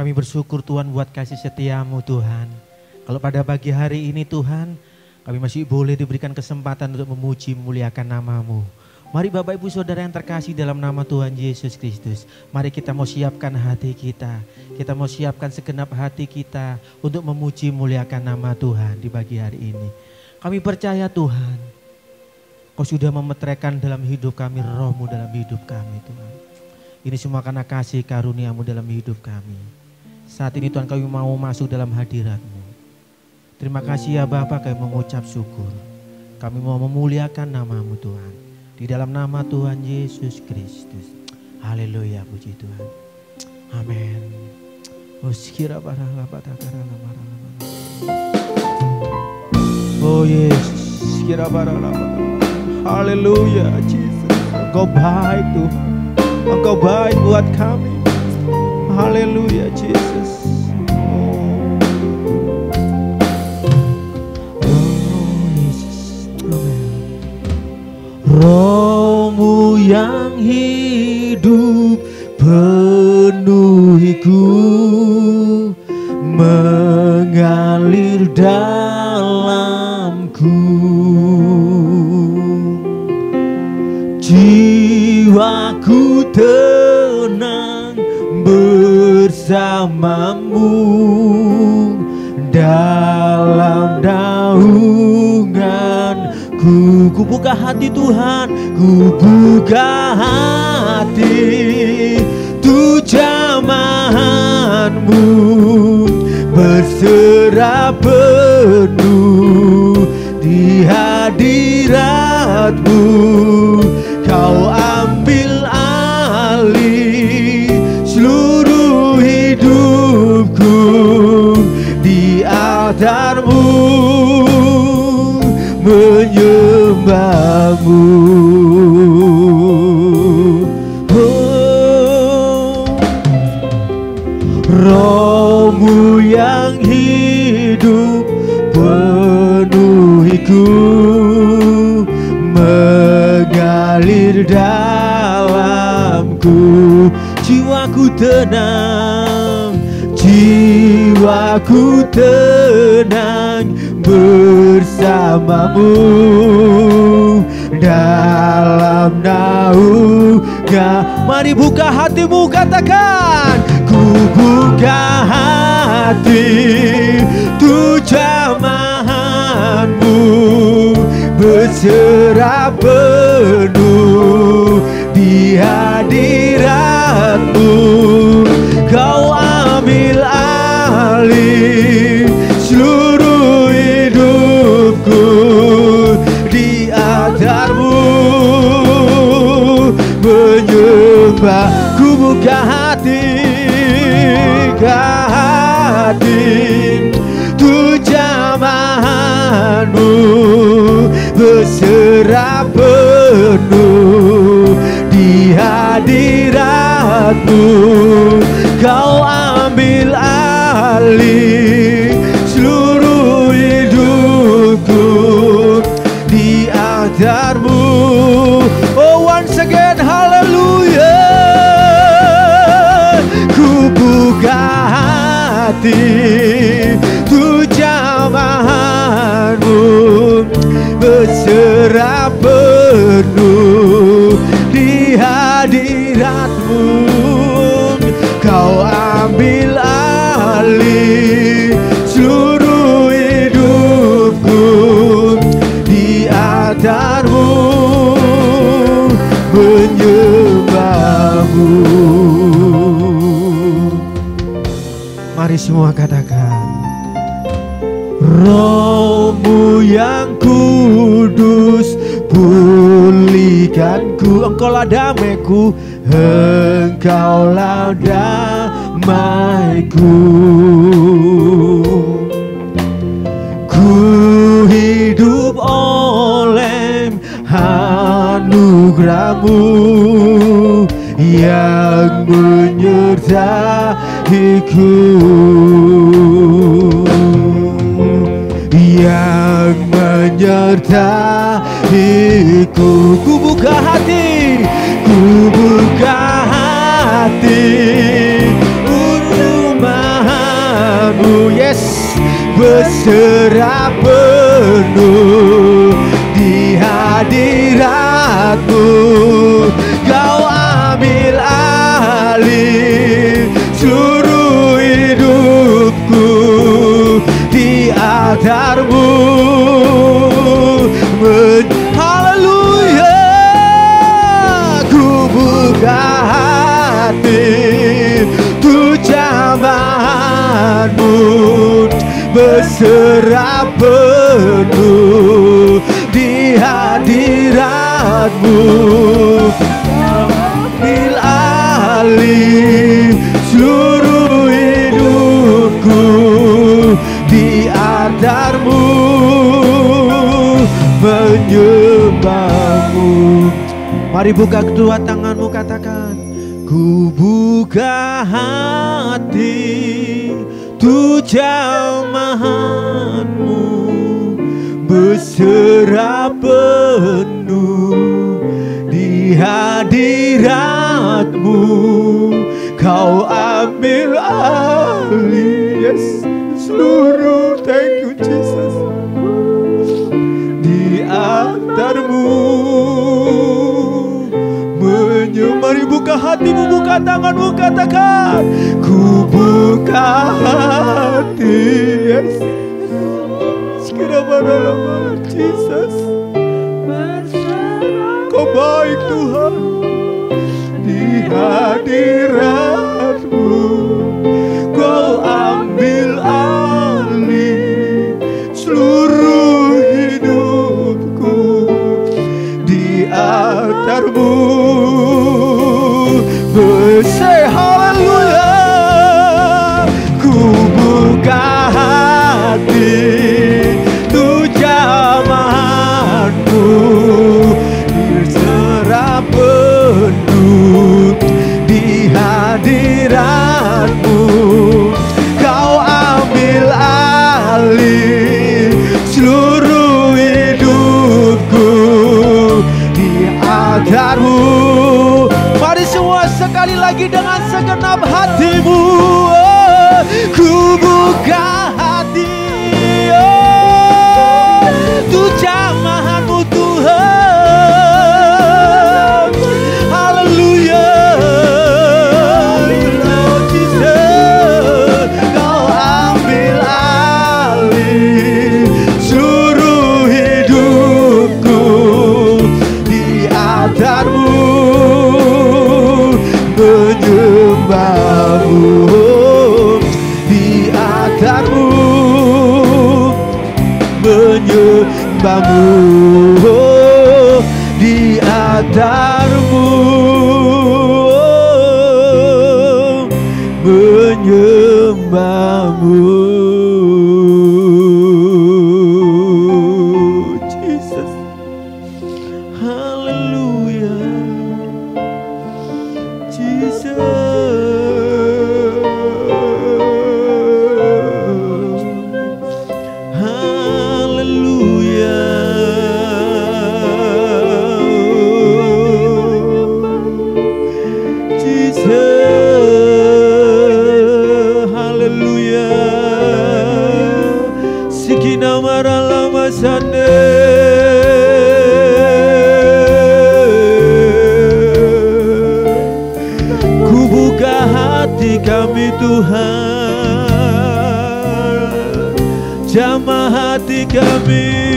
Kami bersyukur Tuhan buat kasih setiamu Tuhan. Kalau pada pagi hari ini Tuhan, kami masih boleh diberikan kesempatan untuk memuji memuliakan nama-Mu. Mari Bapak Ibu Saudara yang terkasih dalam nama Tuhan Yesus Kristus. Mari kita mau siapkan hati kita. Kita mau siapkan segenap hati kita untuk memuji memuliakan nama Tuhan di pagi hari ini. Kami percaya Tuhan, Kau sudah memeteraikan dalam hidup kami, Roh-Mu dalam hidup kami Tuhan. Ini semua karena kasih karunia-Mu dalam hidup kami. Saat ini Tuhan kami mau masuk dalam hadirat-Mu. Terima kasih ya Bapa, kami mengucap syukur. Kami mau memuliakan nama-Mu Tuhan. Di dalam nama Tuhan Yesus Kristus. Haleluya, puji Tuhan. Amin. Oh Yesus, haleluya Jesus. Engkau baik Tuhan. Engkau baik buat kami. Haleluya Jesus. Roh-Mu yang hidup penuhiku, mengalir dalamku. Jiwaku tenang bersama-Mu dalam naunganku. Ku buka hati Tuhan, ku buka hati tu jamahan-Mu, berserah penuh di hadirat-Mu. Kau ambil alih seluruh hidupku, di altar-Mu menyembah-Mu. Oh, Roh-Mu yang hidup penuhiku, mengalir dalamku. Jiwaku tenang, jiwaku tenang bersama-Mu dalam naungan. Mari buka hatimu, katakan, ku buka hati tu jamahan-Mu, berserah penuh di hadirat-Mu. Kau ambil alih seluruh hidupku, di altar-Mu menyembah. Ku buka hati, tu jamahan-Mu, berserah penuh di hadirat-Mu. Kau ambil alih seluruh hidupku, di altar-Mu. Oh, once again, haleluya. Ku buka hati tu jamahan-Mu, berserah penuh di hadirat-Mu. Kau ambil alih seluruh hidupku, di altar-Mu menyembah-Mu. Mari semua katakan, Roh-Mu yang kudus pulihkanku. Engkaulah damaiku, Engkaulah damaiku. Ku hidup oleh anugerah-Mu yang menyertaiku, yang menyertaiku. Ku buka hati, ku buka hati untuk hadirmu, yes, berserah penuh di hadiratmu. Kau ambil alih seluruh hidupku di altarmu. Haleluya, ku buka hati tu jamahanmu, berserah penuh di hadiratmu. Ambil alih seluruh hidupku di altarmu, menyembahmu. Mari buka kedua tanganmu, katakan, ku buka hati tu jamahanmu, berserah penuh di hadiratmu. Kau ambil alih, yes, seluruh, thank you Jesus, di altarmu. Mari buka hatimu, buka tanganmu, katakan, ku buka hati, yes, Jesus, kau baik Tuhan, di hadiratmu. Kau ambil alih seluruh hidupku di altarmu. Say haleluya, ku buka hati tu jamahanmu, berserah penuh di hadiratmu. Kau ambil alih seluruh hidupku di altarmu. Mari semua sekali lagi dengan segenap hatimu, oh, ku buka hati, oh, tu jamahanmu Tuhan. Haleluya, Lord Jesus, kau ambil alih seluruh hidupku di altarmu, menyembahmu di altarmu, menyembahmu di altarmu, menyembahmu. Jesus, haleluya, ku buka hati kami Tuhan, jamah hati kami.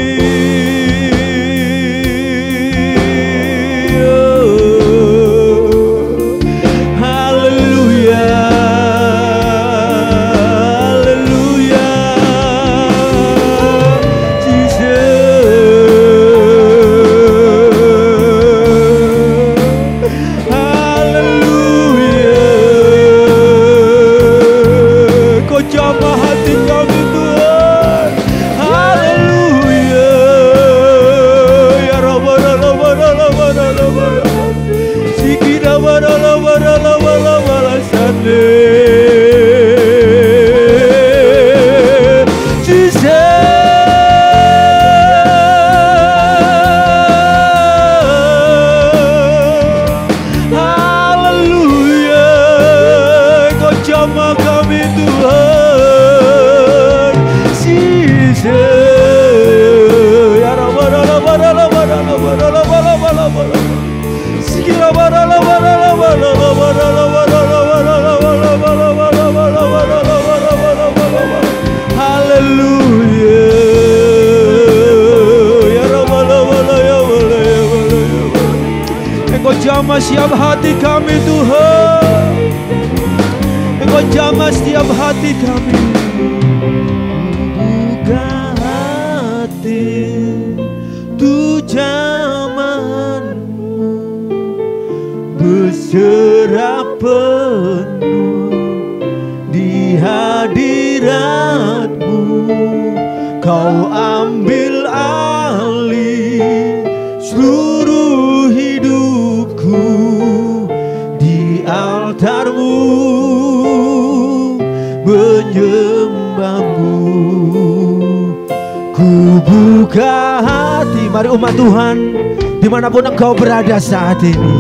Jamah hati kami Tuhan, haleluya. setiap hati kami Tuhan. Engkau jamah setiap hati kami. Buka hati tu jamanmu, berserah penuh di hadiratmu. Kau ambil alih seluruh hidupku di altarmu, menyembahmu. Ku buka hati. Mari umat Tuhan, dimanapun engkau berada saat ini,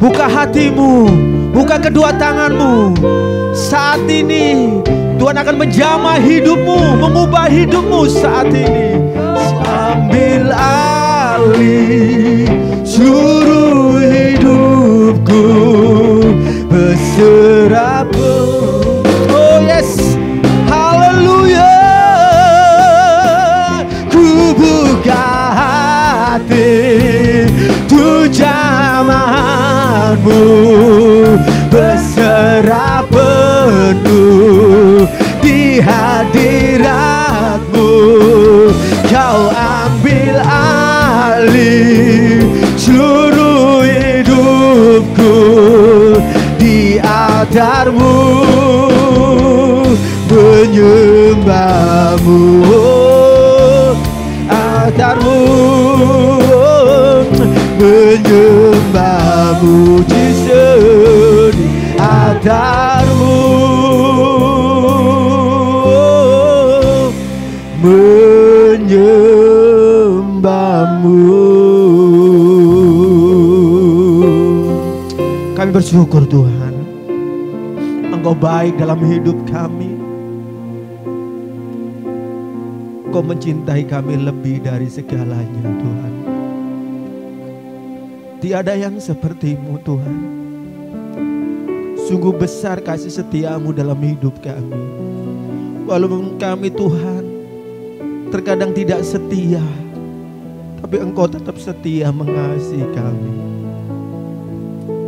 buka hatimu, buka kedua tanganmu. Saat ini Tuhan akan menjamah hidupmu, mengubah hidupmu saat ini. Ambil alih seluruh hidupku, berserah. Oh yes, haleluya. Ku buka hati tu jamahanmu, berserah penuh di hadiratmu. Kau ambil alih seluruh hidupku di altarmu, menyembahmu. Altarmu, menyembahmu Yesus. Altarmu, menyembahmu. Kami bersyukur Tuhan, Engkau baik dalam hidup kami. Engkau mencintai kami lebih dari segalanya Tuhan. Tiada yang seperti-Mu Tuhan. Sungguh besar kasih setiamu dalam hidup kami. Walaupun kami Tuhan terkadang tidak setia, tapi Engkau tetap setia mengasihi kami.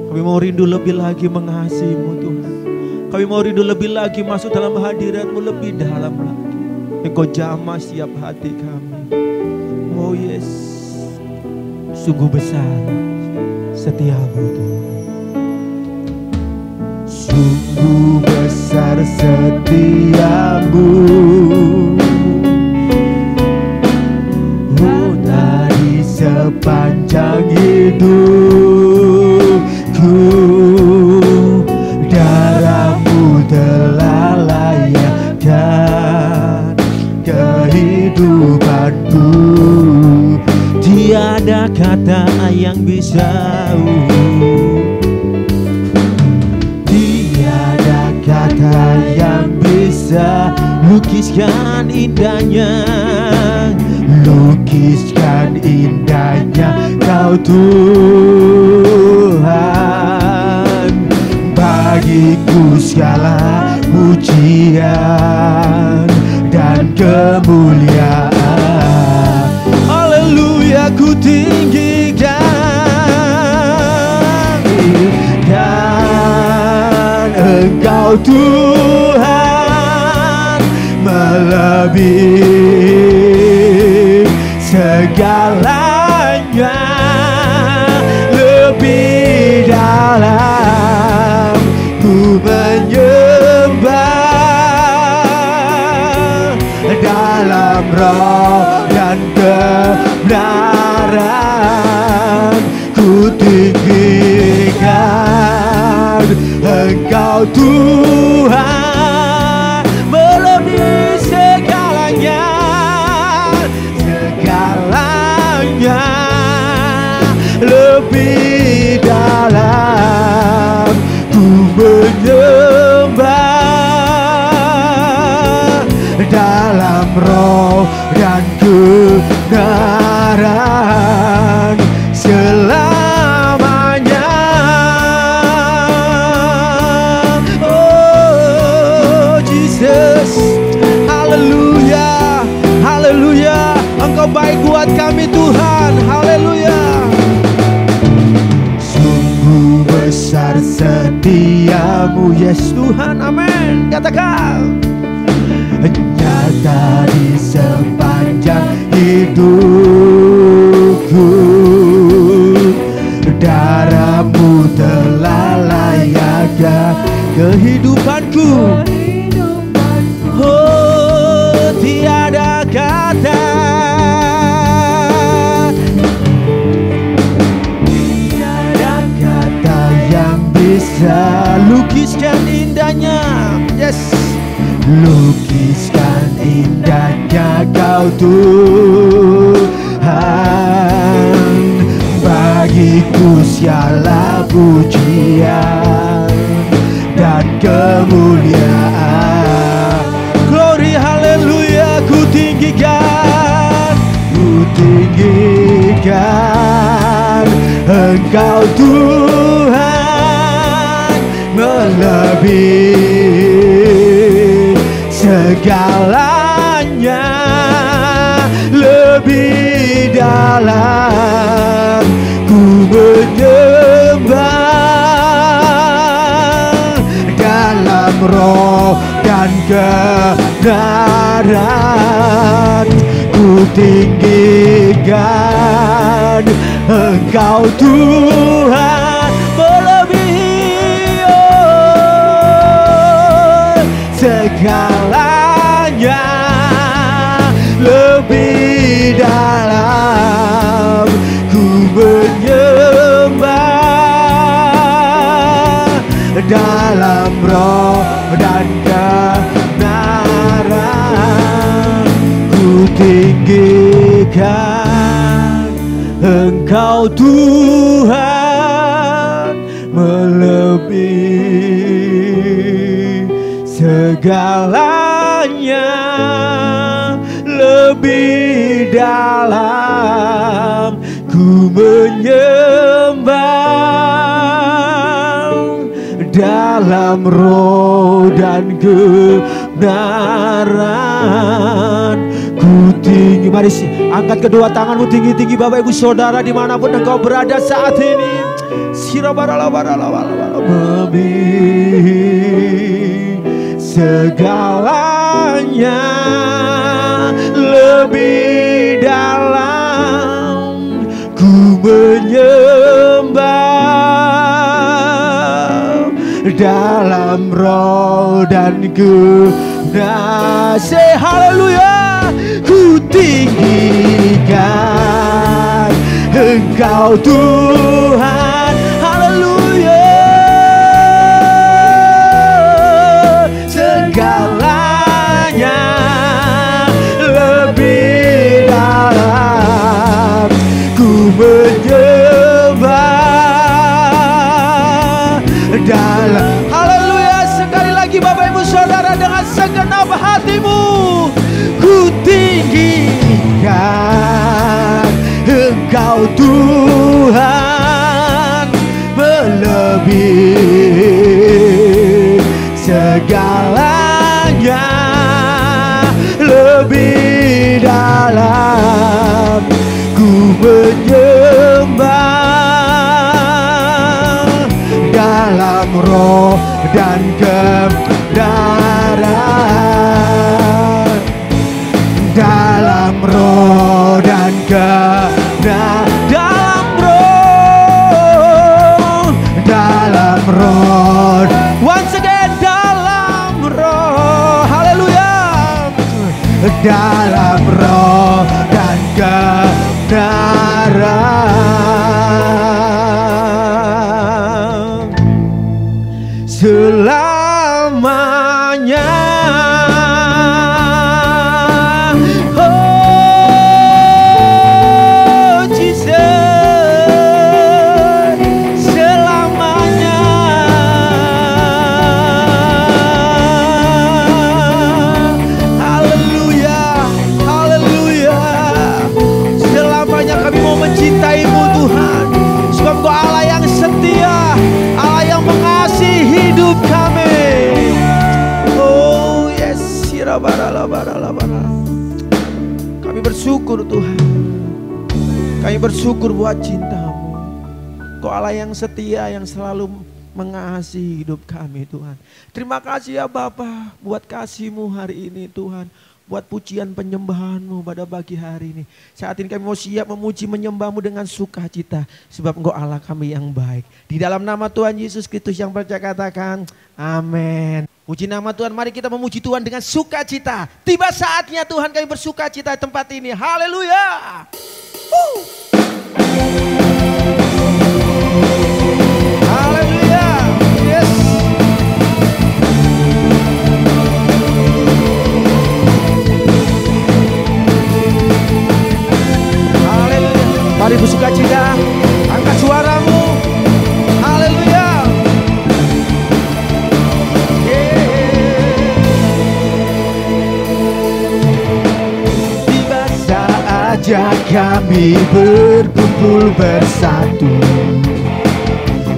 Kami mau rindu lebih lagi mengasihi-Mu Tuhan. Kami mau rindu lebih lagi masuk dalam hadirat-Mu lebih dalam lagi. Engkau jamah setiap hati kami. Oh yes, sungguh besar setiamu Tuhan. Sungguh besar setiamu, oh dari sepanjang hidupku. Darah-Mu telah layakkan kehidupanku. Tiada kata yang bisa yang bisa lukiskan indahnya, lukiskan indahnya Kau Tuhan. Bagiku segala pujian dan kemuliaan, haleluya ku tinggikan. Dan Engkau Tuhan melebihi segalanya, lebih dalam ku menyembah, dalam roh dan kebenaran ku tinggikan. Engkau Tuhan melebihi segalanya, segalanya, lebih dalam ku menyembah, dalam roh dan kebenaran selamanya. Haleluya, haleluya, Engkau baik buat kami Tuhan, haleluya. Sungguh Yes Tuhan, amin. Katakan. Nyata di sepanjang hidupku, darah-Mu telah layakkan kehidupanku. Oh, tiada kata, tiada kata yang bisa lukiskan indahnya. Yes. Lukiskan indahnya Kau Tuhan. Bagiku segala pujian dan kemuliaan. Glory haleluya, ku tinggikan Engkau Tuhan, melebihi segalanya, lebih dalam ku menyembah, dalam roh dan kebenaran ku tinggikan Engkau Tuhan, melebihi segalanya, lebih dalam ku menyembah, dalam roh dan kebenaran ku tinggikan Engkau Tuhan, melebihi segalanya, lebih dalam ku menyembah, dalam roh dan kebenaran ku tinggi. Mari angkat kedua tanganmu tinggi-tinggi Bapak Ibu Saudara dimanapun engkau berada saat ini. Lebih segalanya, lebih dalam ku menyembah, dalam roh dan kebenaran. Haleluya, ku tinggikan Engkau Tuhan. Haleluya, segalanya, lebih dalam ku menyembah, dalam. Haleluya, sekali lagi Bapak Ibu Saudara, dengan segenap hatimu ku tinggikan Engkau Tuhan, melebihi segalanya, lebih dalam ku menyembah, dalam roh dan kebenaran, dalam roh dan kebenaran, dalam roh, once again, dalam roh. Haleluya, dalam roh dan kebenaran selamanya. Mencintaimu Tuhan, sebab Kau Allah yang setia, Allah yang mengasihi hidup kami. Oh yes, kami bersyukur Tuhan, kami bersyukur buat cinta-Mu. Kau Allah yang setia, yang selalu mengasihi hidup kami Tuhan. Terima kasih ya Bapa buat kasih-Mu hari ini Tuhan. Buat pujian penyembahan-Mu pada pagi hari ini. Saat ini kami mau siap memuji menyembah-Mu dengan sukacita. Sebab Engkau Allah kami yang baik. Di dalam nama Tuhan Yesus Kristus yang percaya katakan amin. Puji nama Tuhan, mari kita memuji Tuhan dengan sukacita. Tiba saatnya Tuhan kami bersukacita di tempat ini. Haleluya. Haleluya. Yes. Mari bersukacita, angkat suaramu. Haleluya. Tiba saatnya kami berkumpul bersatu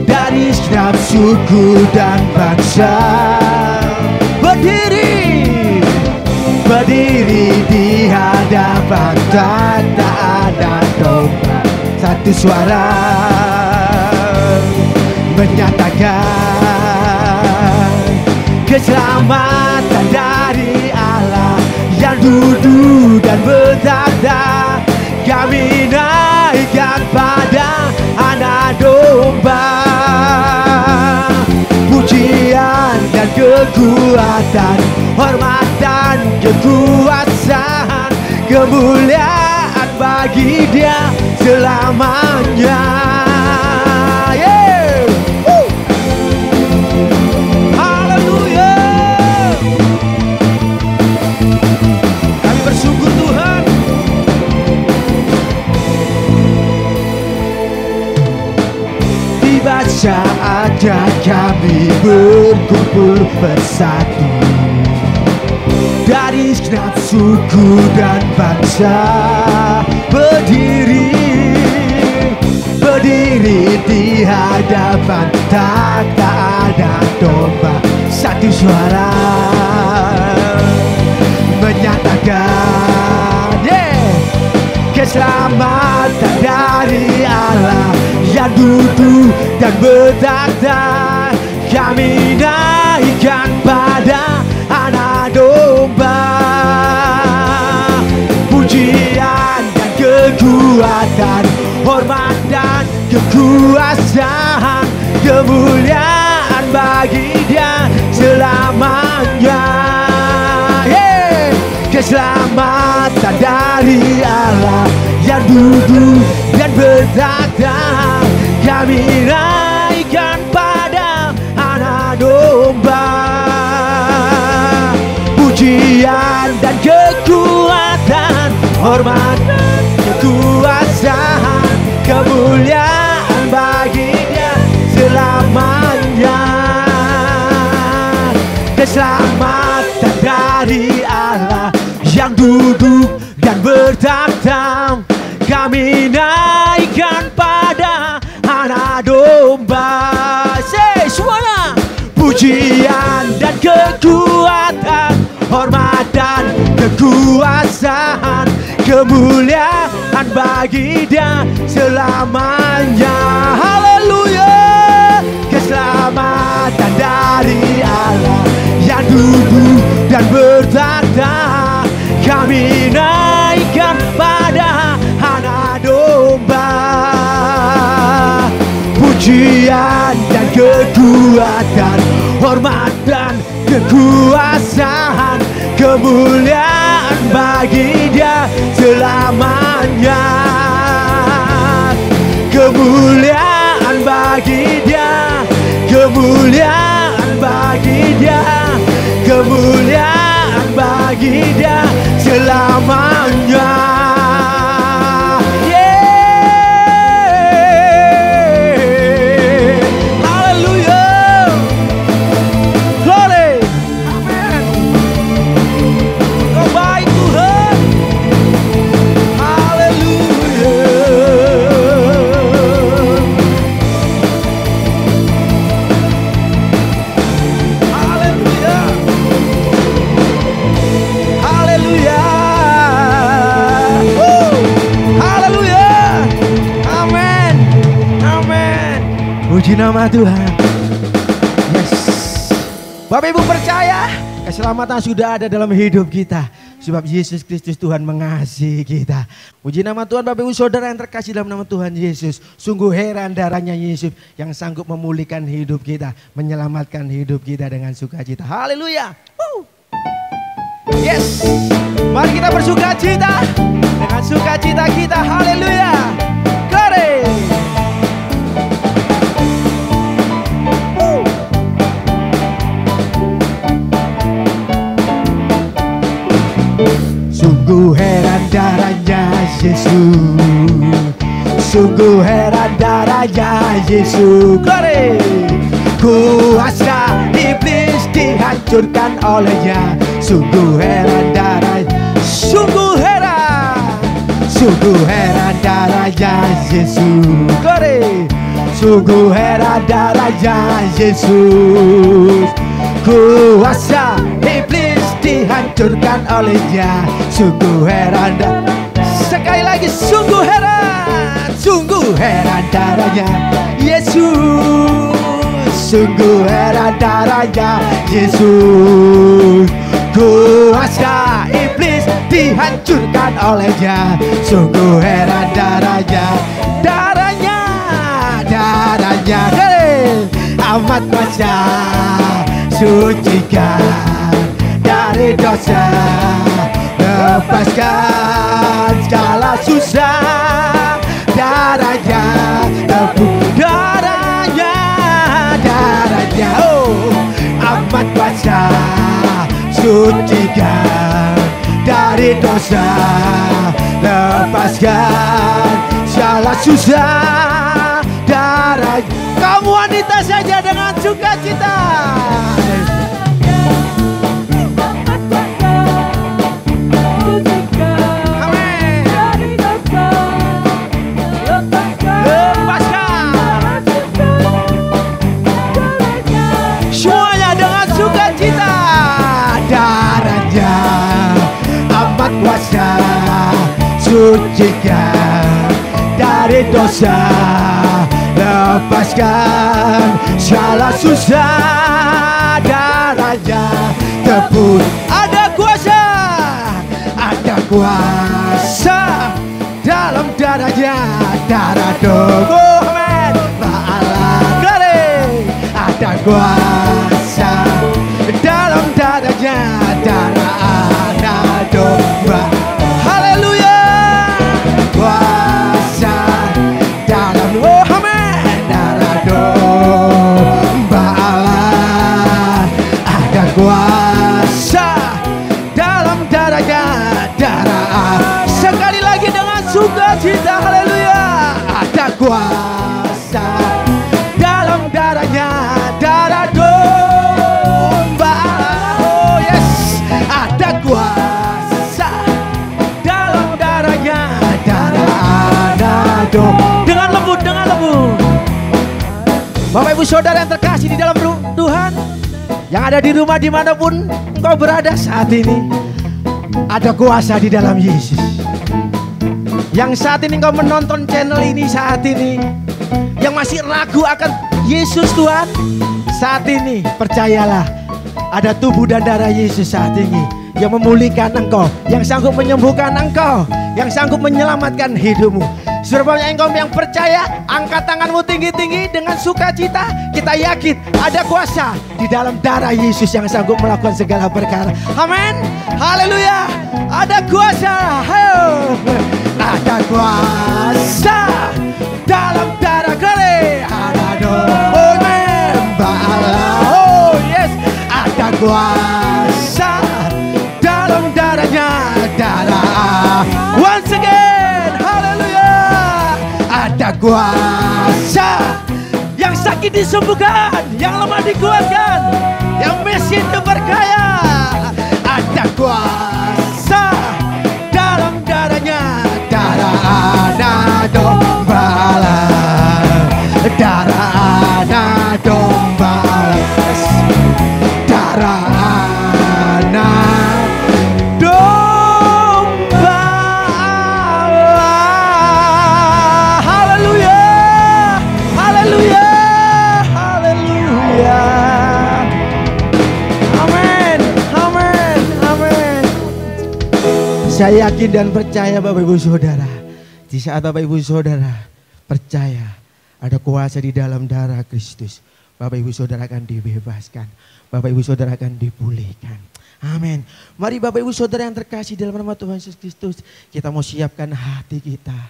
dari setiap suku dan bangsa. Berdiri di hadapan tak ada domba. Satu suara menyatakan keselamatan dari Allah yang duduk dan bertahta. Kami naikkan pada anak domba. Pujian dan kekuatan, hormat dan kekuasaan, kemuliaan bagi Dia selamanya. Yeah. Haleluya. Kami bersyukur Tuhan. Tiba saatnya kami berkumpul bersatu dari segenap suku dan bangsa. Berdiri di hadapan tak ada domba. Satu suara menyatakan keselamatan dari Allah yang duduk dan bertahta. Kami naikkan pada anak domba. Pujian dan kekuatan, hormat dan kekuasaan, kemuliaan bagi Dia selamanya. Keselamatan dari Allah yang duduk dan bertahta. Kami naikkan pada anak domba. Pujian dan kekuatan, hormat dan kekuasaan, kemuliaan bagi Dia selamanya. Keselamatan dari Allah yang duduk dan bertahta. Kami naikkan pada anak domba. Semuanya. Pujian dan kekuatan, hormat dan kekuasaan, kemuliaan bagi Dia selamanya. Haleluya. Keselamatan dari Allah yang duduk dan bertahta. Kami naikkan pada anak domba. Pujian dan kekuatan, hormat dan kekuasaan, kemuliaan bagi Dia selamanya. Kemuliaan bagi Dia, kemuliaan bagi Dia, kemuliaan bagi Dia selamanya. Puji nama Tuhan. Bapak Ibu percaya keselamatan sudah ada dalam hidup kita. Sebab Yesus Kristus Tuhan mengasihi kita. Puji nama Tuhan Bapak Ibu Saudara yang terkasih dalam nama Tuhan Yesus. Sungguh heran darahnya Yesus yang sanggup memulihkan hidup kita. Menyelamatkan hidup kita dengan sukacita. Haleluya. Yes. Mari kita bersukacita. Dengan sukacita kita. Haleluya. Glory. Sungguh heran darahnya Yesus. Sungguh heran darahnya Yesus. Glory. Kuasa iblis dihancurkan olehnya. Sungguh heran darahnya. Sungguh heran. Sungguh heran darahnya Yesus. Glory. Sungguh heran darahnya Yesus. Kuasa iblis dihancurkan olehnya. Sungguh heran. Sekali lagi sungguh heran. Sungguh heran darahnya Yesus. Sungguh heran darahnya Yesus. Kuasa iblis dihancurkan olehnya. Sungguh heran darahnya. Darahnya. Darahnya amat kuasa. Sucikan dari dosa, lepaskan segala susah. Darahnya, tebus darahnya, darahnya, oh amat kuasa. Sucikan dari dosa, lepaskan segala susah. Darahnya. Kamu wanita saja dengan sukacita. Amin. Lepaskan. Semuanya dengan sukacita. Darahnya amat kuasa. Sucikan dari dosa, lepaskan segala susah. Darahnya tebus. Ada kuasa. Ada kuasa dalam darahnya. Darah Tuhan Allah. Glory. Ada kuasa dalam darahnya. Darah anak domba. Haleluya. Kuasa dalam domba Allah. Ada kuasa dalam darahnya. Darah. Sekali lagi dengan sukacita. Haleluya. Ada kuasa dalam darahnya. Darah domba. Oh yes. Ada kuasa dalam darahnya. Darah anak domba. Dengan lembut, dengan lembut. Bapak Ibu Saudara yang terkasih di dalam Tuhan, yang ada di rumah dimanapun kau berada saat ini, ada kuasa di dalam Yesus. Yang saat ini kau menonton channel ini saat ini, yang masih ragu akan Yesus Tuhan, saat ini percayalah, ada tubuh dan darah Yesus saat ini yang memulihkan engkau, yang sanggup menyembuhkan engkau, yang sanggup menyelamatkan hidupmu. Saudara yang percaya, angkat tanganmu tinggi-tinggi dengan sukacita. Kita yakin ada kuasa di dalam darah Yesus yang sanggup melakukan segala perkara. Amin. Haleluya. Ada kuasa. Ada kuasa dalam darah Glory. Ada domba Allah. Oh yes. Ada kuasa dalam darahnya. Darah. Once again. Haleluya. Ada kuasa. Yang sakit disembuhkan, yang lemah dikuatkan, yang miskin diberkaya. Ada kuasa dalam darahnya. Darah anak domba Allah. Darah anak domba Allah. Darah anak domba Allah. Haleluya. Haleluya. Haleluya. Saya yakin dan percaya Bapak Ibu Saudara, di saat Bapak Ibu Saudara percaya ada kuasa di dalam darah Kristus, Bapak Ibu Saudara akan dibebaskan, Bapak Ibu Saudara akan dipulihkan. Amin. Mari Bapak Ibu Saudara yang terkasih dalam nama Tuhan Yesus Kristus, kita mau siapkan hati kita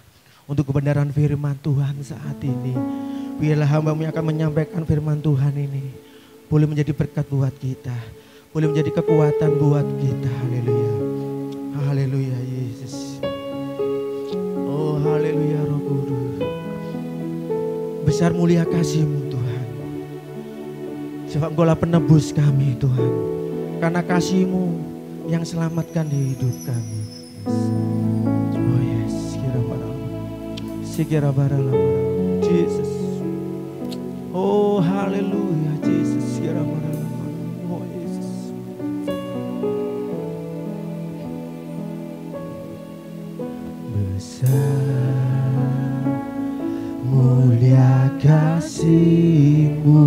untuk kebenaran firman Tuhan saat ini. Biarlah hamba-Mu yang akan menyampaikan firman Tuhan ini boleh menjadi berkat buat kita, boleh menjadi kekuatan buat kita. Haleluya. Haleluya Yesus. Oh haleluya Roh Kudus. Besar mulia kasih-Mu Tuhan. Sebab Engkaulah penebus kami Tuhan. Karena kasih-Mu yang selamatkan hidup kami. Oh yes. Sikira barala. Jesus. Oh haleluya Jesus. Sikira barala. Oh Yesus. Besar mulia kasih-Mu,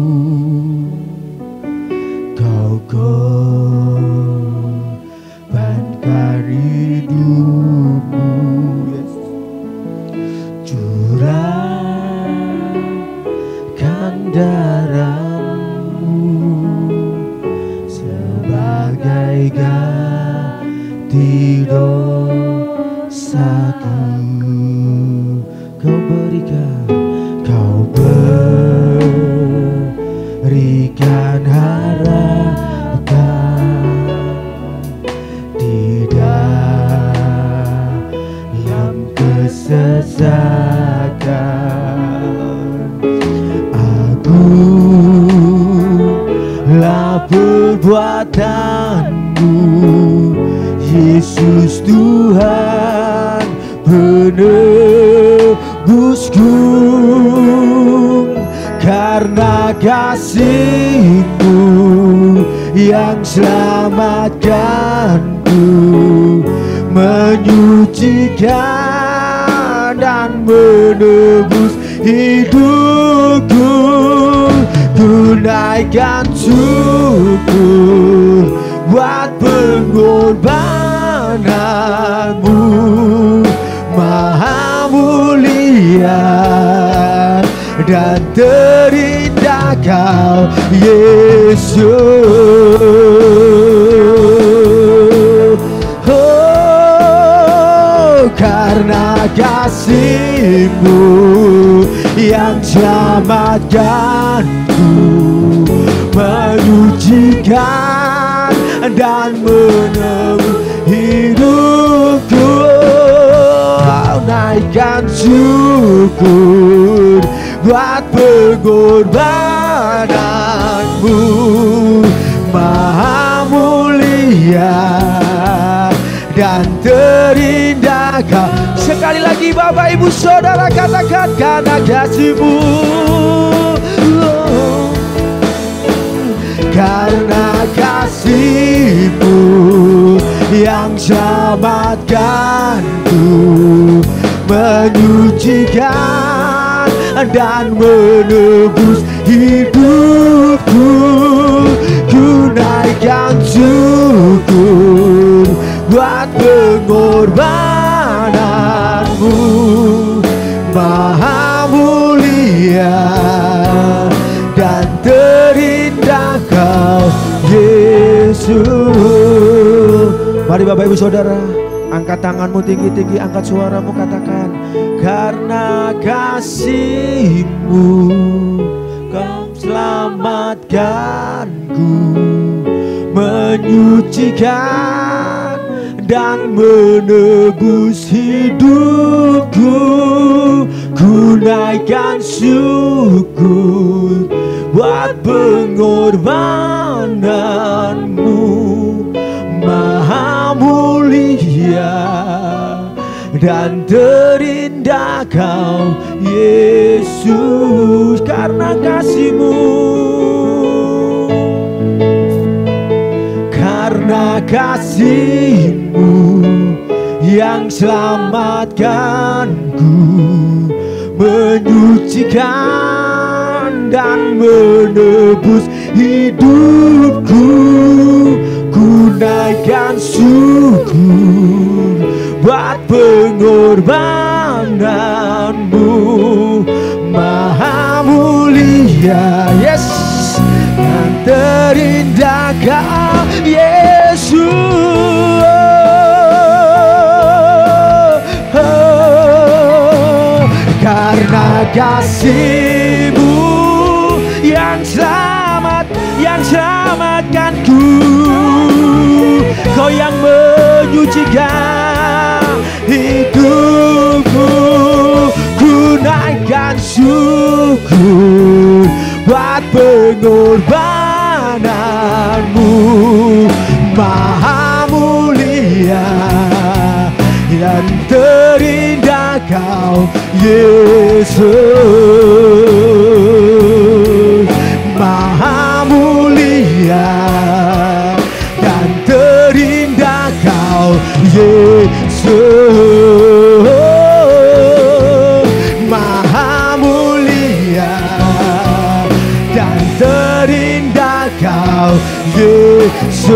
Kau korbankan hidupmu, yes. Curahkan darah-Mu sebagai ganti dosaku. Kau berikan harapan di dalam kesesakan. Agunglah perbuatan-Mu, Yesus Tuhan penebusku. Karena kasih-Mu yang selamatkanku, menyucikan dan menebus hidupku. Ku naikkan syukur buat pengorbanan-Mu, Maha mulia dan terindah Kau Yesus. Oh, karena kasih-Mu yang selamatkanku, menyucikan dan menebus hidupku. Naikkan syukur buat pengorbanan-Mu, Maha mulia dan terindah Kau. Sekali lagi Bapak Ibu Saudara katakan, karena kasih-Mu, karena kasih-Mu yang selamatkanku, menyucikan dan menebus hidupku. Ku naikkan syukur buat pengorbanan-Mu, Maha mulia dan terindah Kau Yesus. Mari Bapak Ibu Saudara, angkat tanganmu tinggi-tinggi, angkat suaramu, katakan, karena kasih-Mu Kau selamatkanku, menyucikan dan menebus hidupku. Ku naikkan syukur buat pengorbanan-Mu, Maha mulia dan terindah Kau Yesus. Karena kasih-Mu, karena kasih-Mu yang selamatkanku, menyucikan dan menebus hidupku. Ku naikkan syukur pengorbananmu maha mulia, yes, dan terindah Kau Yesus. Karena kasih-Mu yang selamatkanku, Kau yang menyucikan hidupku, ku naikkan syukur buat pengorbananmu maha mulia, dan terindah Kau Yesus. Maha mulia dan terindah Kau Yesus. Maha mulia dan terindah Kau Yesus.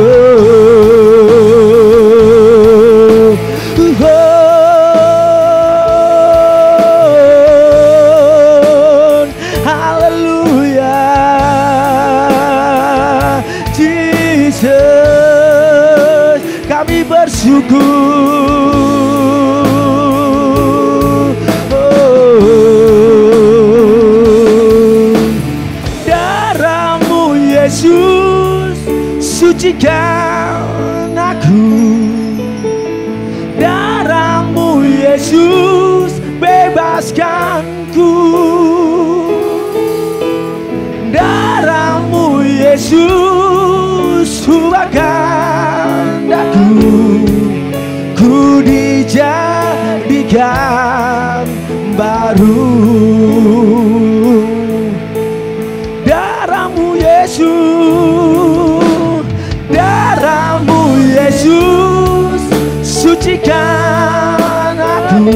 Kami bersyukur, darah-Mu Yesus sucikan aku, darah-Mu Yesus bebaskanku, darah-Mu Yesus ubahkan aku, ku dijadikan baru. Darah-Mu Yesus, darah-Mu Yesus sucikan aku,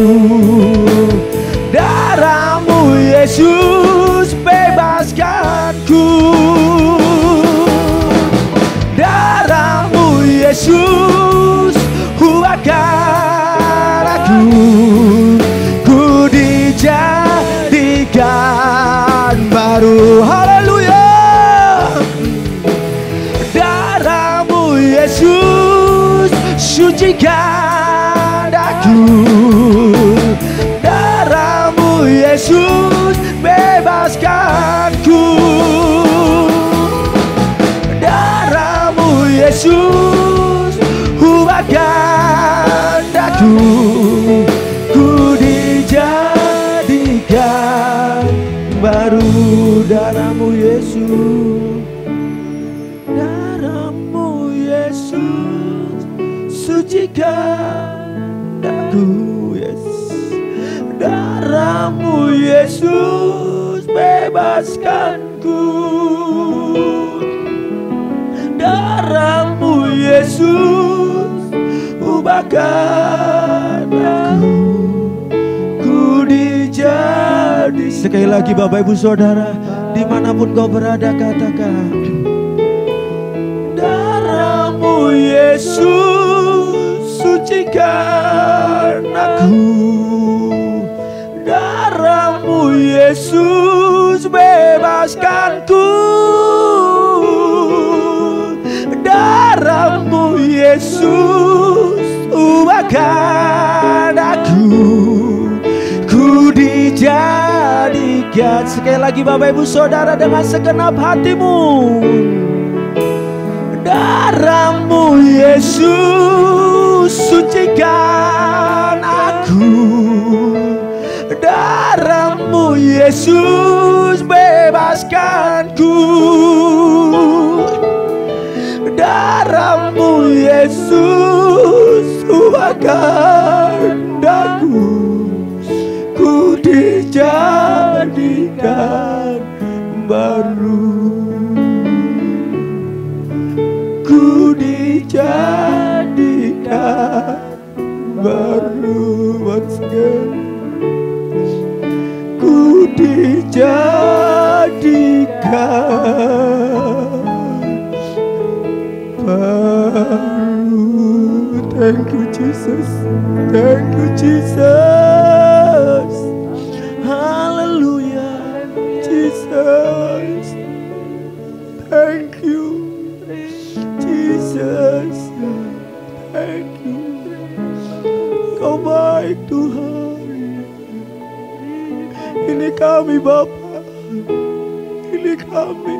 darah-Mu Yesus bebaskanku, darah-Mu Yesus ubahkan aku, ku dijadikan baru. Haleluya. Darah-Mu Yesus sucikan aku, darah-Mu Yesus bebaskanku, darah-Mu Yesus ubahkan aku, ku dijadikan baru. Darah-Mu Yesus, darah-Mu Yesus sucikan aku, yes, darah-Mu Yesus bebaskanku, darah-Mu Yesus ubahkan aku, ku dijadi. Sekali lagi Bapak Ibu Saudara, dimanapun kau berada katakan, darah-Mu Yesus sucikan aku, darah-Mu Yesus bebaskanku, darah-Mu Yesus ubahkan aku, ku dijadikan. Sekali lagi Bapak Ibu Saudara dengan segenap hatimu, darah-Mu Yesus sucikan aku, darah-Mu Yesus bebaskanku, darah-Mu Yesus ubahkan aku, ku dijadikan baru, ku dijadikan baru. Once again, ku dijadikan baru. Thank you Jesus. Thank you Jesus. Hallelujah. Jesus. Thank you. Jesus. Thank you. Kau baik Tuhan. Ini kami Bapa. Ini kami.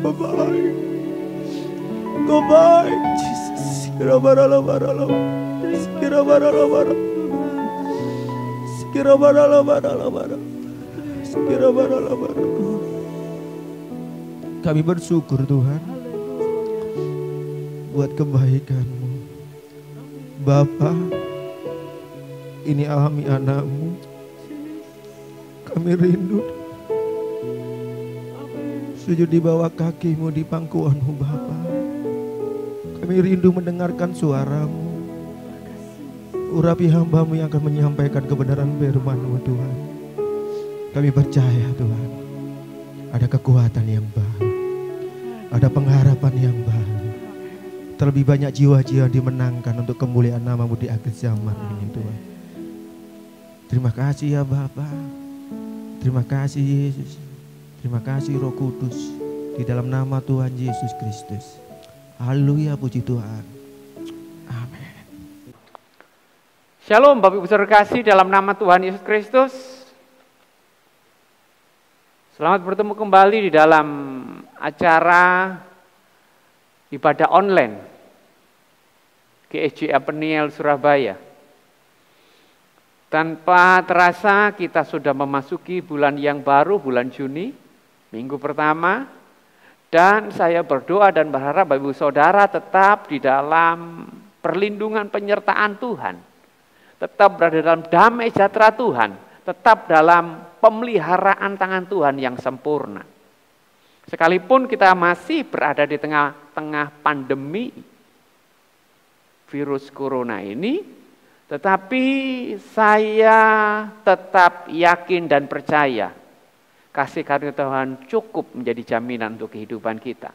Kau baik. Kau baik Jesus. Kira barala barala. Kira barala barala. Kira barala barala barala. Kira barala barala. Kami bersyukur Tuhan buat kebaikan-Mu. Bapa, ini alami anak-Mu. Kami rindu sujud di bawah kaki-Mu, di pangkuan-Mu Bapa. Kami rindu mendengarkan suara-Mu. Urapi hamba-Mu yang akan menyampaikan kebenaran firman-Mu Tuhan. Kami percaya Tuhan, ada kekuatan yang baru, ada pengharapan yang baru. Terlebih banyak jiwa-jiwa dimenangkan untuk kemuliaan nama-Mu di akhir zaman ini Tuhan. Terima kasih ya Bapa. Terima kasih Yesus. Terima kasih Roh Kudus. Di dalam nama Tuhan Yesus Kristus. Haleluya, puji Tuhan. Amin. Shalom Bapak Ibu Saudara kasih dalam nama Tuhan Yesus Kristus. Selamat bertemu kembali di dalam acara ibadah online GSJA Peniel Surabaya. Tanpa terasa kita sudah memasuki bulan yang baru, bulan Juni, minggu pertama. Dan saya berdoa dan berharap Bapak Ibu Saudara tetap di dalam perlindungan penyertaan Tuhan. Tetap berada dalam damai sejahtera Tuhan. Tetap dalam pemeliharaan tangan Tuhan yang sempurna. Sekalipun kita masih berada di tengah-tengah pandemi virus corona ini, tetapi saya tetap yakin dan percaya kasih karunia Tuhan cukup menjadi jaminan untuk kehidupan kita.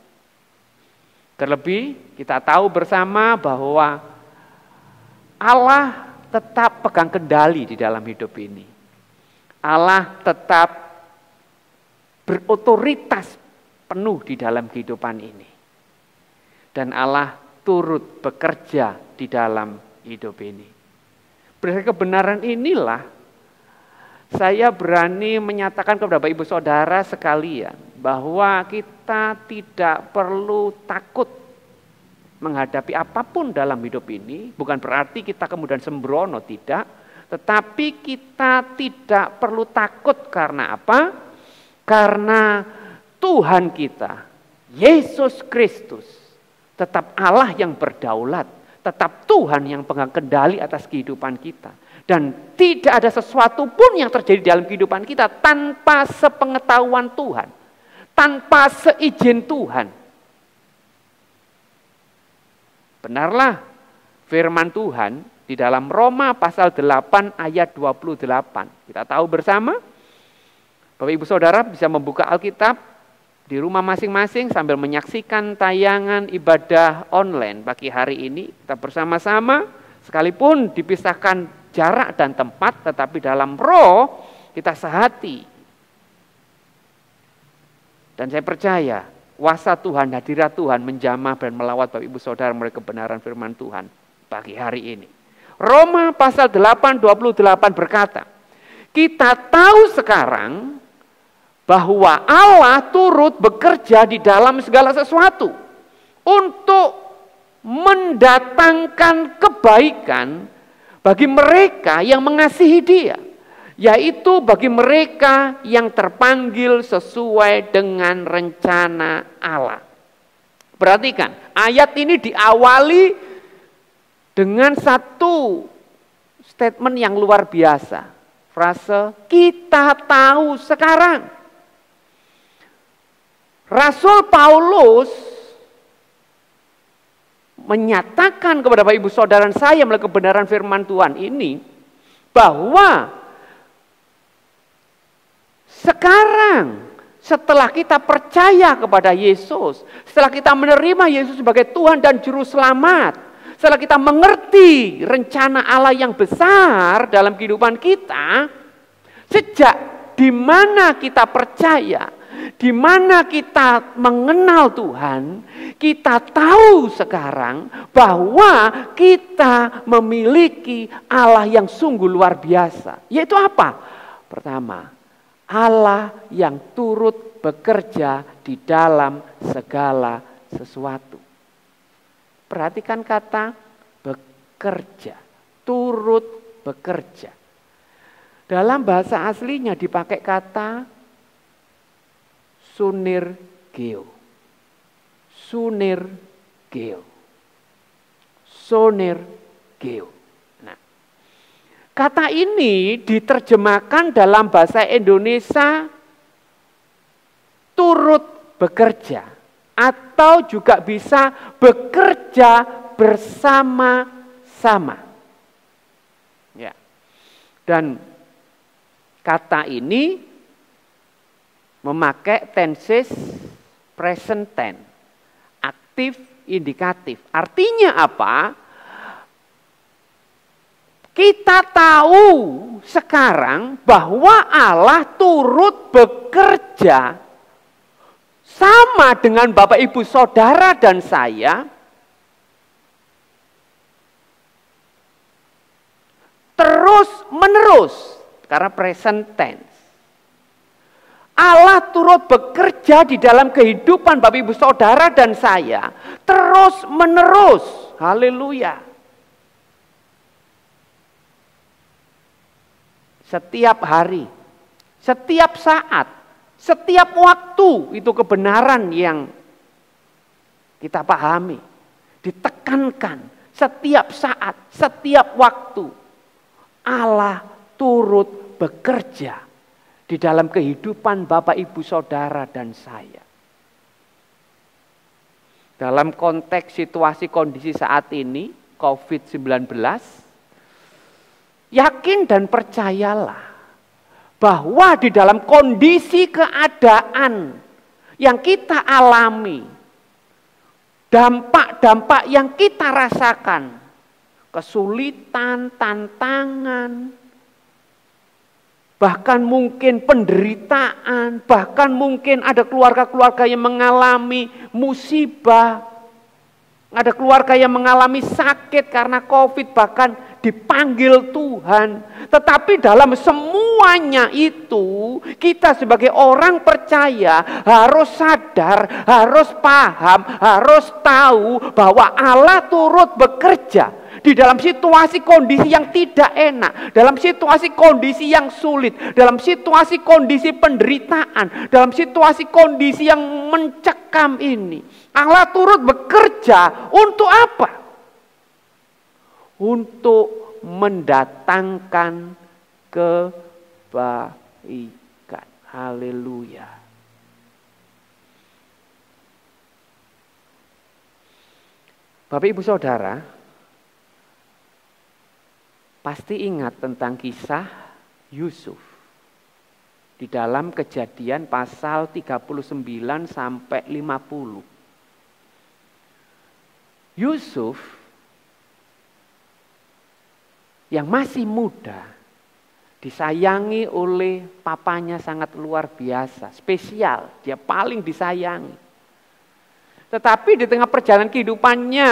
Terlebih kita tahu bersama bahwa Allah tetap pegang kendali di dalam hidup ini. Allah tetap berotoritas penuh di dalam kehidupan ini. Dan Allah turut bekerja di dalam hidup ini. Berdasarkan kebenaran inilah saya berani menyatakan kepada Bapak Ibu Saudara sekalian bahwa kita tidak perlu takut menghadapi apapun dalam hidup ini. Bukan berarti kita kemudian sembrono, tidak. Tetapi kita tidak perlu takut karena apa? Karena Tuhan kita, Yesus Kristus, tetap Allah yang berdaulat, tetap Tuhan yang pegang kendali atas kehidupan kita. Dan tidak ada sesuatu pun yang terjadi dalam kehidupan kita tanpa sepengetahuan Tuhan, tanpa seizin Tuhan. Benarlah firman Tuhan di dalam Roma pasal 8 ayat 28. Kita tahu bersama, Bapak Ibu Saudara bisa membuka Alkitab di rumah masing-masing sambil menyaksikan tayangan ibadah online pagi hari ini. Kita bersama-sama, sekalipun dipisahkan jarak dan tempat, tetapi dalam roh kita sehati. Dan saya percaya kuasa Tuhan, hadirat Tuhan menjamah dan melawat Bapak Ibu Saudara melalui kebenaran firman Tuhan pagi hari ini. Roma pasal 8:28 berkata, kita tahu sekarang bahwa Allah turut bekerja di dalam segala sesuatu untuk mendatangkan kebaikan bagi mereka yang mengasihi Dia, yaitu bagi mereka yang terpanggil sesuai dengan rencana Allah. Perhatikan, ayat ini diawali dengan satu statement yang luar biasa. Frase, kita tahu sekarang. Rasul Paulus menyatakan kepada Bapak Ibu Saudara saya melalui kebenaran firman Tuhan ini, bahwa sekarang setelah kita percaya kepada Yesus, setelah kita menerima Yesus sebagai Tuhan dan Juru Selamat, setelah kita mengerti rencana Allah yang besar dalam kehidupan kita, sejak di mana kita percaya, di mana kita mengenal Tuhan, kita tahu sekarang bahwa kita memiliki Allah yang sungguh luar biasa. Yaitu apa? Pertama, Allah yang turut bekerja di dalam segala sesuatu. Perhatikan kata bekerja, turut bekerja. Dalam bahasa aslinya dipakai kata sunergeo. Sunergeo. Sunergeo. Nah, kata ini diterjemahkan dalam bahasa Indonesia turut bekerja. Atau juga bisa bekerja bersama-sama. Ya. Dan kata ini memakai tenses present tense, aktif indikatif. Artinya apa? Kita tahu sekarang bahwa Allah turut bekerja sama dengan Bapak Ibu Saudara dan saya, terus menerus, karena present tense. Allah turut bekerja di dalam kehidupan Bapak Ibu Saudara dan saya, terus menerus. Haleluya. Setiap hari, setiap saat, setiap waktu itu kebenaran yang kita pahami. Ditekankan setiap saat, setiap waktu. Allah turut bekerja di dalam kehidupan Bapak Ibu Saudara dan saya. Dalam konteks situasi kondisi saat ini, COVID-19, yakin dan percayalah bahwa di dalam kondisi keadaan yang kita alami, dampak-dampak yang kita rasakan, kesulitan, tantangan, bahkan mungkin penderitaan, bahkan mungkin ada keluarga-keluarga yang mengalami musibah, ada keluarga yang mengalami sakit karena COVID, bahkan dipanggil Tuhan. Tetapi dalam semuanya itu, kita sebagai orang percaya harus sadar, harus paham, harus tahu bahwa Allah turut bekerja di dalam situasi kondisi yang tidak enak, dalam situasi kondisi yang sulit, dalam situasi kondisi penderitaan, dalam situasi kondisi yang mencekam ini. Allah turut bekerja untuk apa? Untuk mendatangkan kebaikan. Haleluya. Bapak Ibu Saudara, pasti ingat tentang kisah Yusuf di dalam Kejadian pasal 39 sampai 50. Yusuf yang masih muda, disayangi oleh papanya sangat luar biasa, spesial, dia paling disayangi. Tetapi di tengah perjalanan kehidupannya,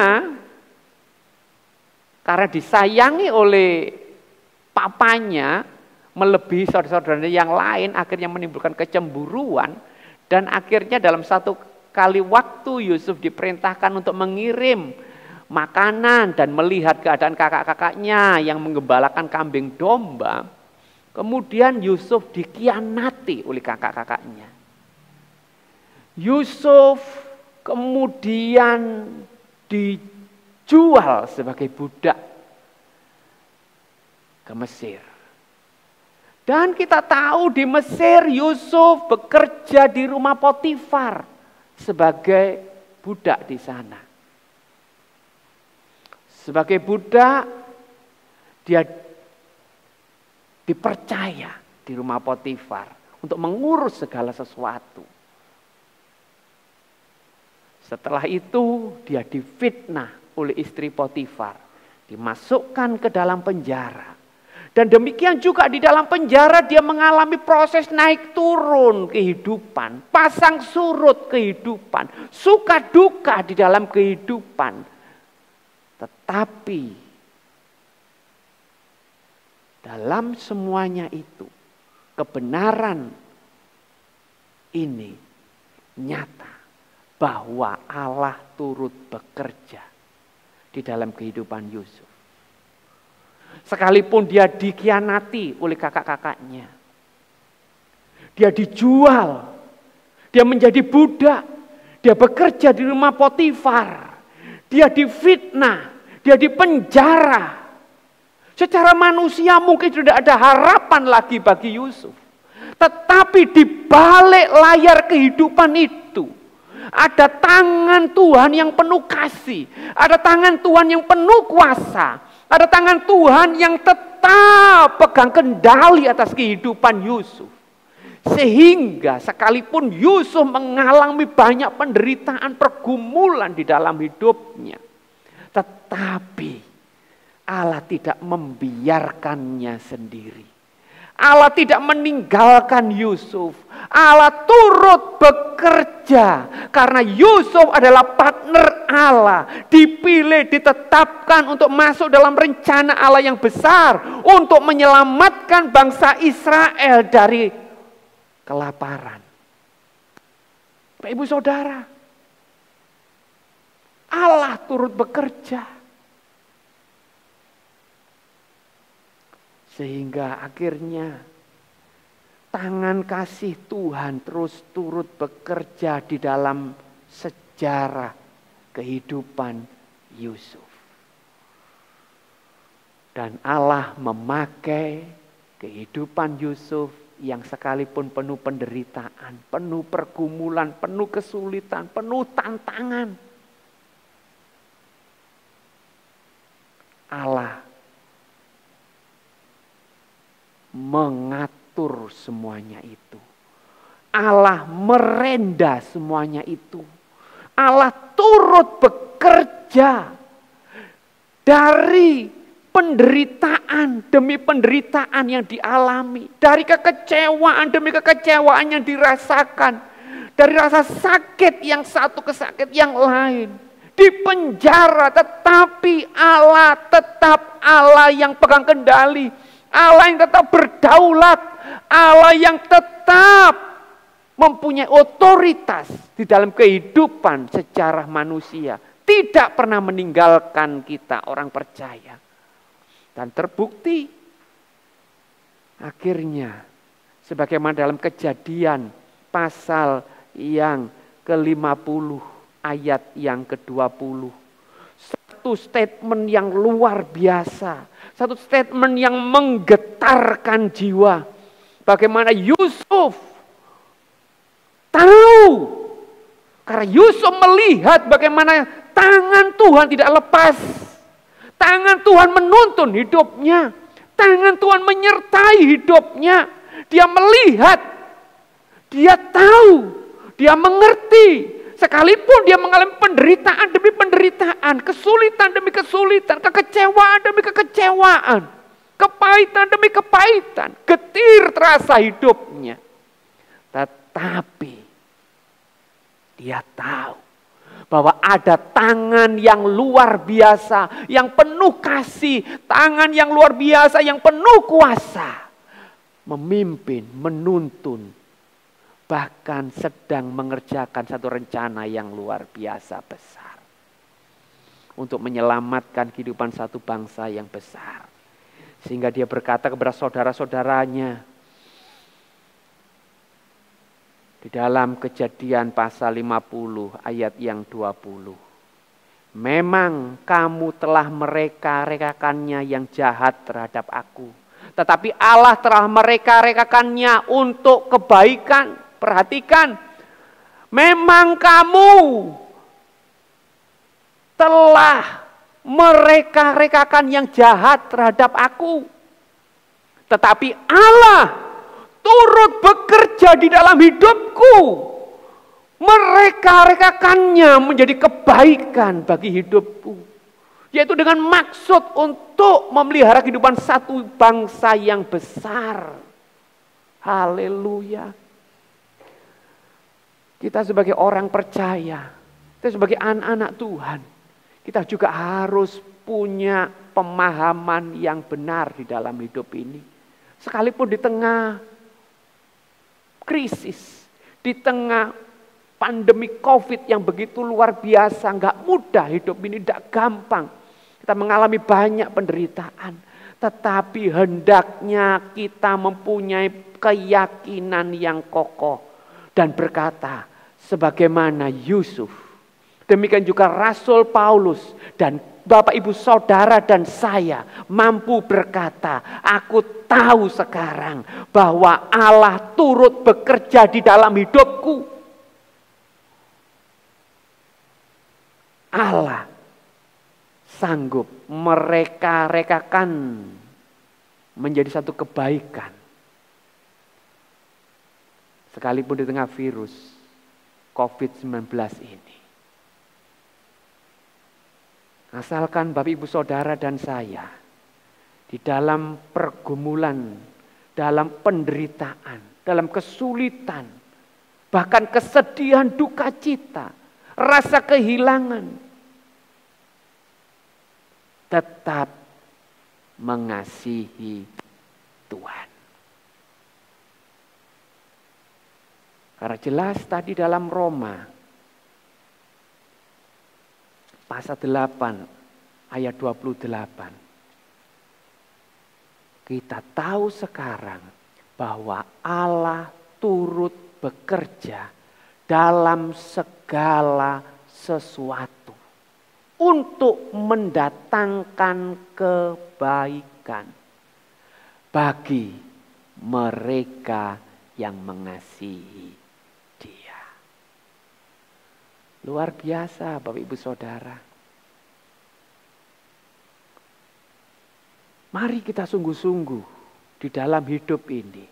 karena disayangi oleh papanya, melebihi saudara-saudaranya yang lain, akhirnya menimbulkan kecemburuan, dan akhirnya dalam satu kali waktu Yusuf diperintahkan untuk mengirim makanan dan melihat keadaan kakak-kakaknya yang menggembalakan kambing domba. Kemudian Yusuf dikhianati oleh kakak-kakaknya. Yusuf kemudian dijual sebagai budak ke Mesir. Dan kita tahu di Mesir Yusuf bekerja di rumah Potifar sebagai budak di sana. Sebagai budak, dia dipercaya di rumah Potifar untuk mengurus segala sesuatu. Setelah itu dia difitnah oleh istri Potifar, dimasukkan ke dalam penjara. Dan demikian juga di dalam penjara dia mengalami proses naik turun kehidupan, pasang surut kehidupan, suka duka di dalam kehidupan. Tetapi dalam semuanya itu, kebenaran ini nyata bahwa Allah turut bekerja di dalam kehidupan Yusuf. Sekalipun dia dikhianati oleh kakak-kakaknya, dia dijual, dia menjadi budak, dia bekerja di rumah Potifar, dia difitnah, dia dipenjara. Secara manusia mungkin sudah ada harapan lagi bagi Yusuf. Tetapi di balik layar kehidupan itu, ada tangan Tuhan yang penuh kasih, ada tangan Tuhan yang penuh kuasa. Ada tangan Tuhan yang tetap pegang kendali atas kehidupan Yusuf. Sehingga sekalipun Yusuf mengalami banyak penderitaan, pergumulan di dalam hidupnya, tetapi Allah tidak membiarkannya sendiri. Allah tidak meninggalkan Yusuf. Allah turut bekerja karena Yusuf adalah partner Allah, dipilih, ditetapkan untuk masuk dalam rencana Allah yang besar untuk menyelamatkan bangsa Israel dari kelaparan. Bapak Ibu Saudara, Allah turut bekerja. Sehingga akhirnya tangan kasih Tuhan terus turut bekerja di dalam sejarah kehidupan Yusuf. Dan Allah memakai kehidupan Yusuf yang sekalipun penuh penderitaan, penuh pergumulan, penuh kesulitan, penuh tantangan. Allah mengatur semuanya itu. Allah merenda semuanya itu. Allah turut bekerja dari penderitaan demi penderitaan yang dialami, dari kekecewaan demi kekecewaan yang dirasakan, dari rasa sakit yang satu ke sakit yang lain, di penjara, tetapi Allah tetap Allah yang pegang kendali. Allah yang tetap berdaulat, Allah yang tetap mempunyai otoritas di dalam kehidupan sejarah manusia. Tidak pernah meninggalkan kita orang percaya. Dan terbukti akhirnya sebagaimana dalam Kejadian pasal yang ke-50 ayat yang ke-20. Satu statement yang luar biasa. Satu statement yang menggetarkan jiwa. Bagaimana Yusuf tahu. Karena Yusuf melihat bagaimana tangan Tuhan tidak lepas. Tangan Tuhan menuntun hidupnya. Tangan Tuhan menyertai hidupnya. Dia melihat. Dia tahu. Dia mengerti. Sekalipun dia mengalami penderitaan demi penderitaan, kesulitan demi kesulitan, kekecewaan demi kekecewaan, kepahitan demi kepahitan, getir terasa hidupnya. Tetapi dia tahu bahwa ada tangan yang luar biasa, yang penuh kasih, tangan yang luar biasa, yang penuh kuasa, memimpin, menuntun, bahkan sedang mengerjakan satu rencana yang luar biasa besar. Untuk menyelamatkan kehidupan satu bangsa yang besar. Sehingga dia berkata kepada saudara-saudaranya. Di dalam Kejadian pasal 50 ayat yang 20. Memang kamu telah mereka-rekakannya yang jahat terhadap aku. Tetapi Allah telah mereka-rekakannya untuk kebaikan. Perhatikan, memang kamu telah mereka-rekakan yang jahat terhadap aku. Tetapi Allah turut bekerja di dalam hidupku. Mereka-rekakannya menjadi kebaikan bagi hidupku. Yaitu dengan maksud untuk memelihara kehidupan satu bangsa yang besar. Haleluya. Kita sebagai orang percaya, kita sebagai anak-anak Tuhan, kita juga harus punya pemahaman yang benar di dalam hidup ini. Sekalipun di tengah krisis, di tengah pandemi COVID yang begitu luar biasa, nggak mudah hidup ini, nggak gampang. Kita mengalami banyak penderitaan, tetapi hendaknya kita mempunyai keyakinan yang kokoh dan berkata, sebagaimana Yusuf, demikian juga Rasul Paulus dan Bapak Ibu Saudara dan saya mampu berkata, aku tahu sekarang bahwa Allah turut bekerja di dalam hidupku. Allah sanggup mereka-rekakan menjadi satu kebaikan. Sekalipun di tengah virus COVID-19 ini. Asalkan Bapak Ibu Saudara dan saya di dalam pergumulan, dalam penderitaan, dalam kesulitan, bahkan kesedihan, duka cita, rasa kehilangan, tetap mengasihi Tuhan. Karena jelas tadi dalam Roma pasal 8 ayat 28. Kita tahu sekarang bahwa Allah turut bekerja dalam segala sesuatu untuk mendatangkan kebaikan bagi mereka yang mengasihi Dia. Luar biasa Bapak Ibu Saudara. Mari kita sungguh-sungguh di dalam hidup ini.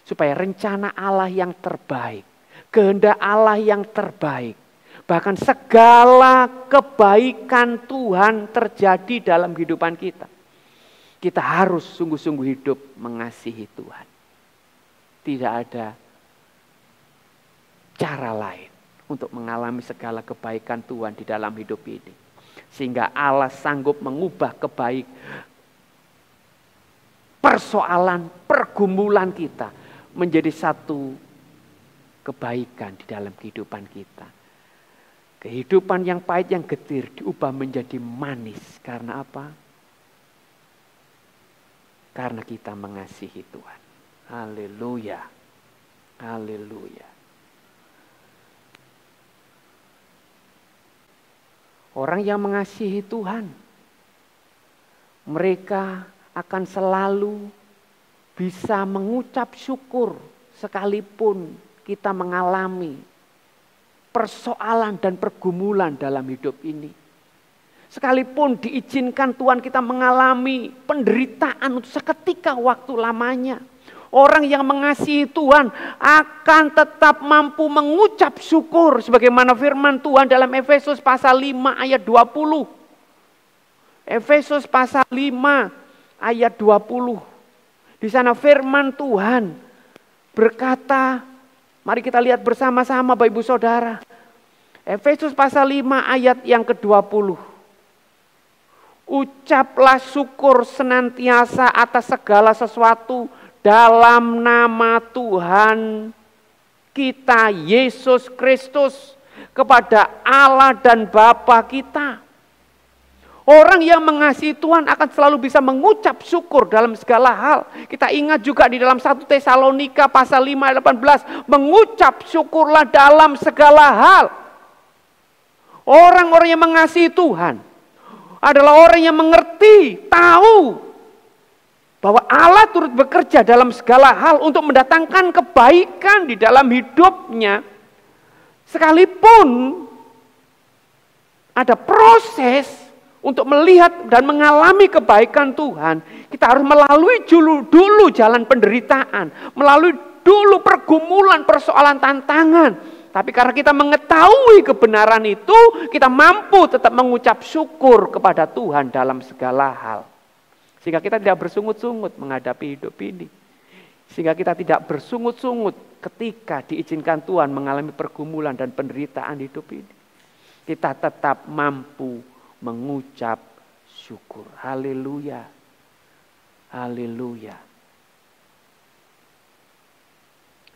Supaya rencana Allah yang terbaik, kehendak Allah yang terbaik, bahkan segala kebaikan Tuhan terjadi dalam kehidupan kita. Kita harus sungguh-sungguh hidup mengasihi Tuhan. Tidak ada cara lain untuk mengalami segala kebaikan Tuhan di dalam hidup ini. Sehingga Allah sanggup mengubah persoalan, pergumulan kita menjadi satu kebaikan di dalam kehidupan kita. Kehidupan yang pahit, yang getir diubah menjadi manis. Karena apa? Karena kita mengasihi Tuhan. Haleluya. Haleluya. Orang yang mengasihi Tuhan, mereka akan selalu bisa mengucap syukur sekalipun kita mengalami persoalan dan pergumulan dalam hidup ini. Sekalipun diizinkan Tuhan kita mengalami penderitaan untuk seketika waktu lamanya. Orang yang mengasihi Tuhan akan tetap mampu mengucap syukur. Sebagaimana firman Tuhan dalam Efesus pasal 5 ayat 20. Efesus pasal 5 ayat 20. Di sana firman Tuhan berkata, mari kita lihat bersama-sama Bapak Ibu Saudara. Efesus pasal 5 ayat yang ke-20. Ucaplah syukur senantiasa atas segala sesuatu dalam nama Tuhan kita Yesus Kristus kepada Allah dan Bapa kita. Orang yang mengasihi Tuhan akan selalu bisa mengucap syukur dalam segala hal. Kita ingat juga di dalam 1 Tesalonika pasal 5 ayat 18. Mengucap syukurlah dalam segala hal. Orang-orang yang mengasihi Tuhan adalah orang yang mengerti, tahu bahwa Allah turut bekerja dalam segala hal untuk mendatangkan kebaikan di dalam hidupnya. Sekalipun ada proses untuk melihat dan mengalami kebaikan Tuhan, kita harus melalui dulu jalan penderitaan, melalui dulu pergumulan, persoalan, tantangan. Tapi karena kita mengetahui kebenaran itu, kita mampu tetap mengucap syukur kepada Tuhan dalam segala hal. Sehingga kita tidak bersungut-sungut menghadapi hidup ini. Sehingga kita tidak bersungut-sungut ketika diizinkan Tuhan mengalami pergumulan dan penderitaan hidup ini. Kita tetap mampu mengucap syukur. Haleluya. Haleluya.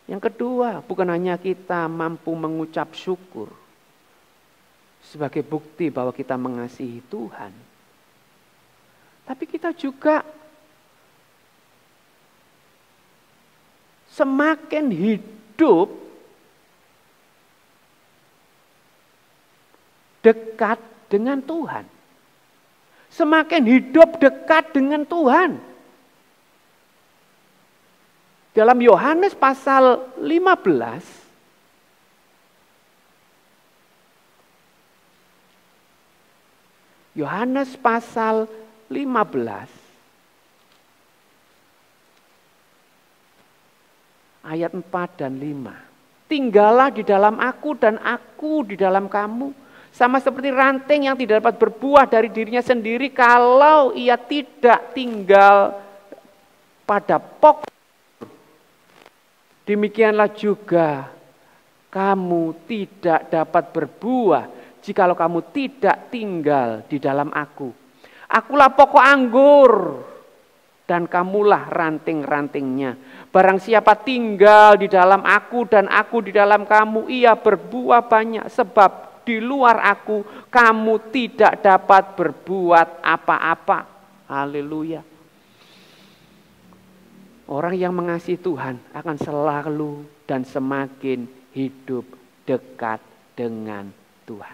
Yang kedua, bukan hanya kita mampu mengucap syukur sebagai bukti bahwa kita mengasihi Tuhan, tapi kita juga semakin hidup dekat dengan Tuhan. Semakin hidup dekat dengan Tuhan. Dalam Yohanes pasal 15, Yohanes pasal 15, ayat 4 dan 5. Tinggallah di dalam aku dan aku di dalam kamu. Sama seperti ranting yang tidak dapat berbuah dari dirinya sendiri kalau ia tidak tinggal pada pokok. Demikianlah juga kamu tidak dapat berbuah jikalau kamu tidak tinggal di dalam aku. Akulah pokok anggur dan kamulah ranting-rantingnya. Barang siapa tinggal di dalam aku dan aku di dalam kamu, ia berbuah banyak. Sebab di luar aku kamu tidak dapat berbuat apa-apa. Haleluya. Orang yang mengasihi Tuhan akan selalu dan semakin hidup dekat dengan Tuhan.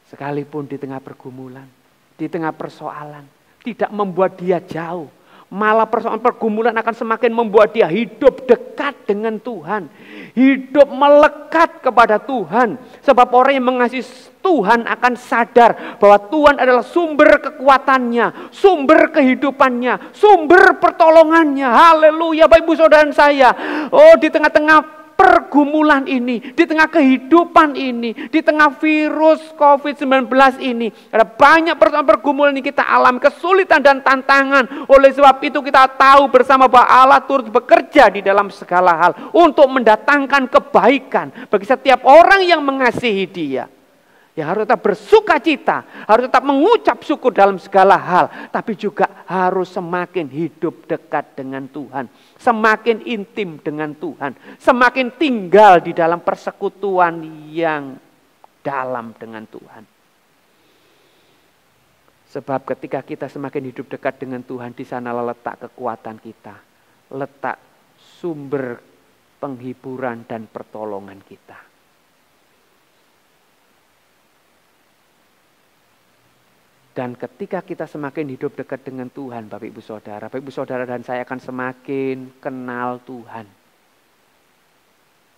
Sekalipun di tengah pergumulan, di tengah persoalan, tidak membuat dia jauh. Malah persoalan pergumulan akan semakin membuat dia hidup dekat dengan Tuhan. Hidup melekat kepada Tuhan. Sebab orang yang mengasihi Tuhan akan sadar bahwa Tuhan adalah sumber kekuatannya, sumber kehidupannya, sumber pertolongannya. Haleluya, Bapak Ibu Saudara saya. Oh, di tengah-tengah pergumulan ini, di tengah kehidupan ini, di tengah virus COVID-19 ini, ada banyak pergumulan yang kita alami, kesulitan dan tantangan. Oleh sebab itu kita tahu bersama bahwa Allah turut bekerja di dalam segala hal untuk mendatangkan kebaikan bagi setiap orang yang mengasihi Dia. Ya, harus tetap bersuka cita, harus tetap mengucap syukur dalam segala hal, tapi juga harus semakin hidup dekat dengan Tuhan, semakin intim dengan Tuhan, semakin tinggal di dalam persekutuan yang dalam dengan Tuhan. Sebab ketika kita semakin hidup dekat dengan Tuhan, di sanalah letak kekuatan kita, letak sumber penghiburan dan pertolongan kita. Dan ketika kita semakin hidup dekat dengan Tuhan, Bapak Ibu Saudara dan saya akan semakin kenal Tuhan.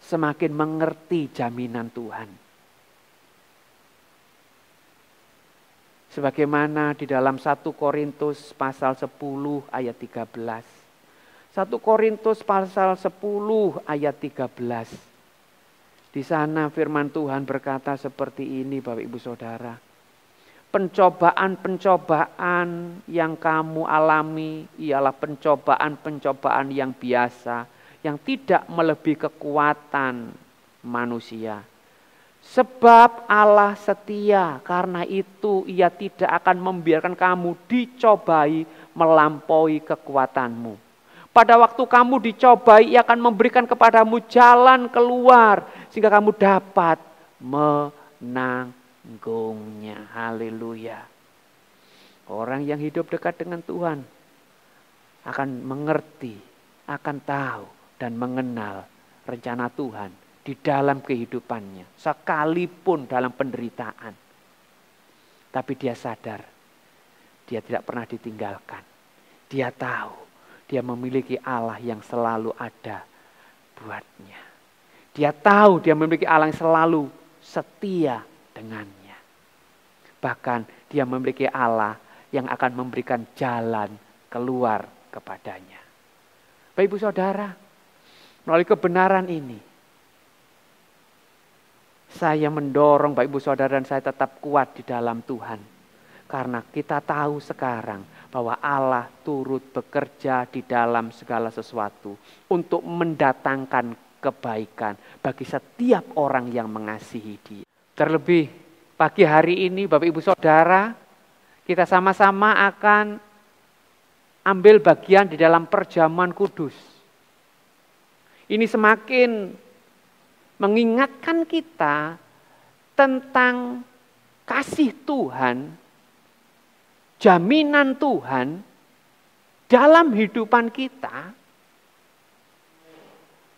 Semakin mengerti jaminan Tuhan. Sebagaimana di dalam 1 Korintus pasal 10 ayat 13. 1 Korintus pasal 10 ayat 13. Di sana firman Tuhan berkata seperti ini, Bapak Ibu Saudara. Pencobaan-pencobaan yang kamu alami ialah pencobaan-pencobaan yang biasa, yang tidak melebihi kekuatan manusia. Sebab Allah setia, karena itu Ia tidak akan membiarkan kamu dicobai melampaui kekuatanmu. Pada waktu kamu dicobai, Ia akan memberikan kepadamu jalan keluar, sehingga kamu dapat menang. Gongnya, haleluya. Orang yang hidup dekat dengan Tuhan akan mengerti, akan tahu dan mengenal rencana Tuhan di dalam kehidupannya, sekalipun dalam penderitaan. Tapi dia sadar, dia tidak pernah ditinggalkan. Dia tahu, dia memiliki Allah yang selalu ada buatnya. Dia tahu dia memiliki Allah yang selalu setia dengannya. Bahkan dia memiliki Allah yang akan memberikan jalan keluar kepadanya. Bapak Ibu Saudara, Melalui kebenaran ini, saya mendorong Bapak Ibu Saudara dan saya tetap kuat di dalam Tuhan. Karena kita tahu sekarang bahwa Allah turut bekerja di dalam segala sesuatu untuk mendatangkan kebaikan bagi setiap orang yang mengasihi Dia. Terlebih pagi hari ini Bapak Ibu Saudara, kita sama-sama akan ambil bagian di dalam perjamuan kudus. Ini semakin mengingatkan kita tentang kasih Tuhan, jaminan Tuhan dalam hidupan kita,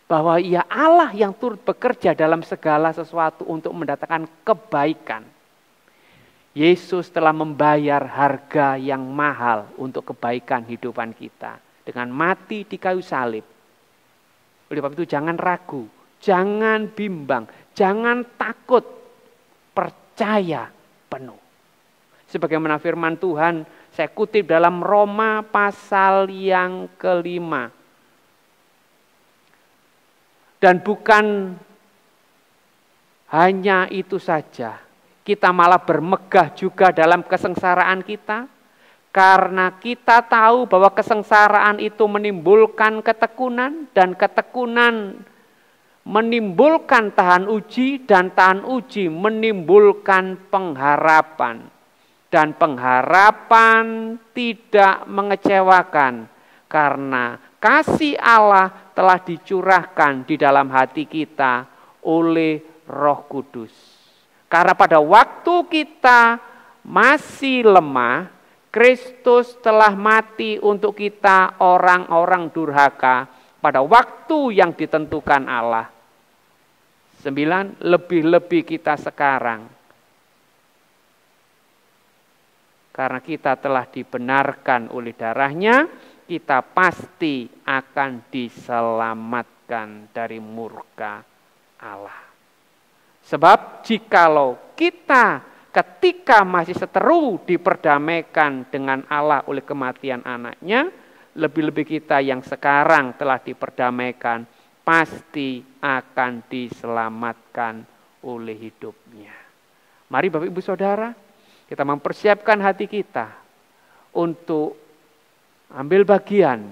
bahwa Ia Allah yang turut bekerja dalam segala sesuatu untuk mendatangkan kebaikan. Yesus telah membayar harga yang mahal untuk kebaikan hidupan kita dengan mati di kayu salib. Oleh sebab itu jangan ragu, jangan bimbang, jangan takut, percaya penuh. Sebagaimana firman Tuhan, saya kutip dalam Roma pasal yang ke-5. Dan bukan hanya itu saja, kita malah bermegah juga dalam kesengsaraan kita, karena kita tahu bahwa kesengsaraan itu menimbulkan ketekunan, dan ketekunan menimbulkan tahan uji, dan tahan uji menimbulkan pengharapan. Dan pengharapan tidak mengecewakan, karena kasih Allah telah dicurahkan di dalam hati kita oleh Roh Kudus. Karena pada waktu kita masih lemah, Kristus telah mati untuk kita orang-orang durhaka pada waktu yang ditentukan Allah. 9, lebih-lebih kita sekarang. Karena kita telah dibenarkan oleh darahnya, kita pasti akan diselamatkan dari murka Allah. Sebab jikalau kita ketika masih seteru diperdamaikan dengan Allah oleh kematian anaknya, lebih-lebih kita yang sekarang telah diperdamaikan, pasti akan diselamatkan oleh hidupnya. Mari Bapak Ibu Saudara, kita mempersiapkan hati kita untuk ambil bagian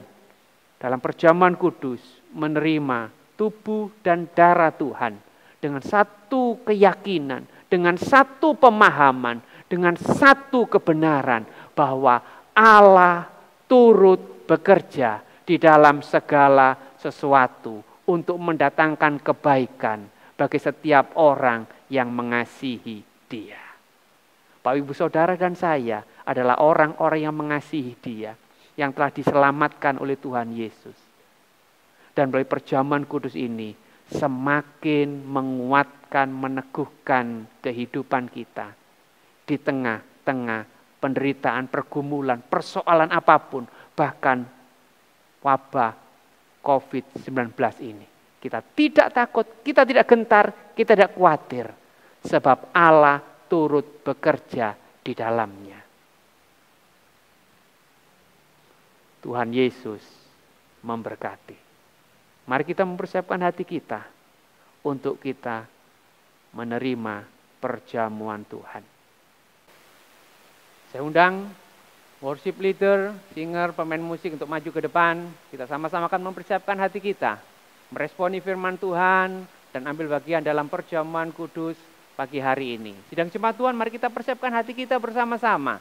dalam perjamuan kudus, menerima tubuh dan darah Tuhan dengan satu keyakinan, dengan satu pemahaman, dengan satu kebenaran bahwa Allah turut bekerja di dalam segala sesuatu untuk mendatangkan kebaikan bagi setiap orang yang mengasihi Dia. Bapak Ibu Saudara dan saya adalah orang-orang yang mengasihi Dia, yang telah diselamatkan oleh Tuhan Yesus. Dan melalui perjamuan kudus ini semakin menguatkan, meneguhkan kehidupan kita di tengah-tengah penderitaan, pergumulan, persoalan apapun, bahkan wabah COVID-19 ini. Kita tidak takut, kita tidak gentar, kita tidak khawatir, sebab Allah turut bekerja di dalamnya. Tuhan Yesus memberkati. Mari kita mempersiapkan hati kita untuk kita menerima perjamuan Tuhan. Saya undang worship leader, singer, pemain musik untuk maju ke depan. Kita sama-sama akan mempersiapkan hati kita, meresponi firman Tuhan, dan ambil bagian dalam perjamuan kudus pagi hari ini. Sidang Jemaat Tuhan, mari kita persiapkan hati kita bersama-sama.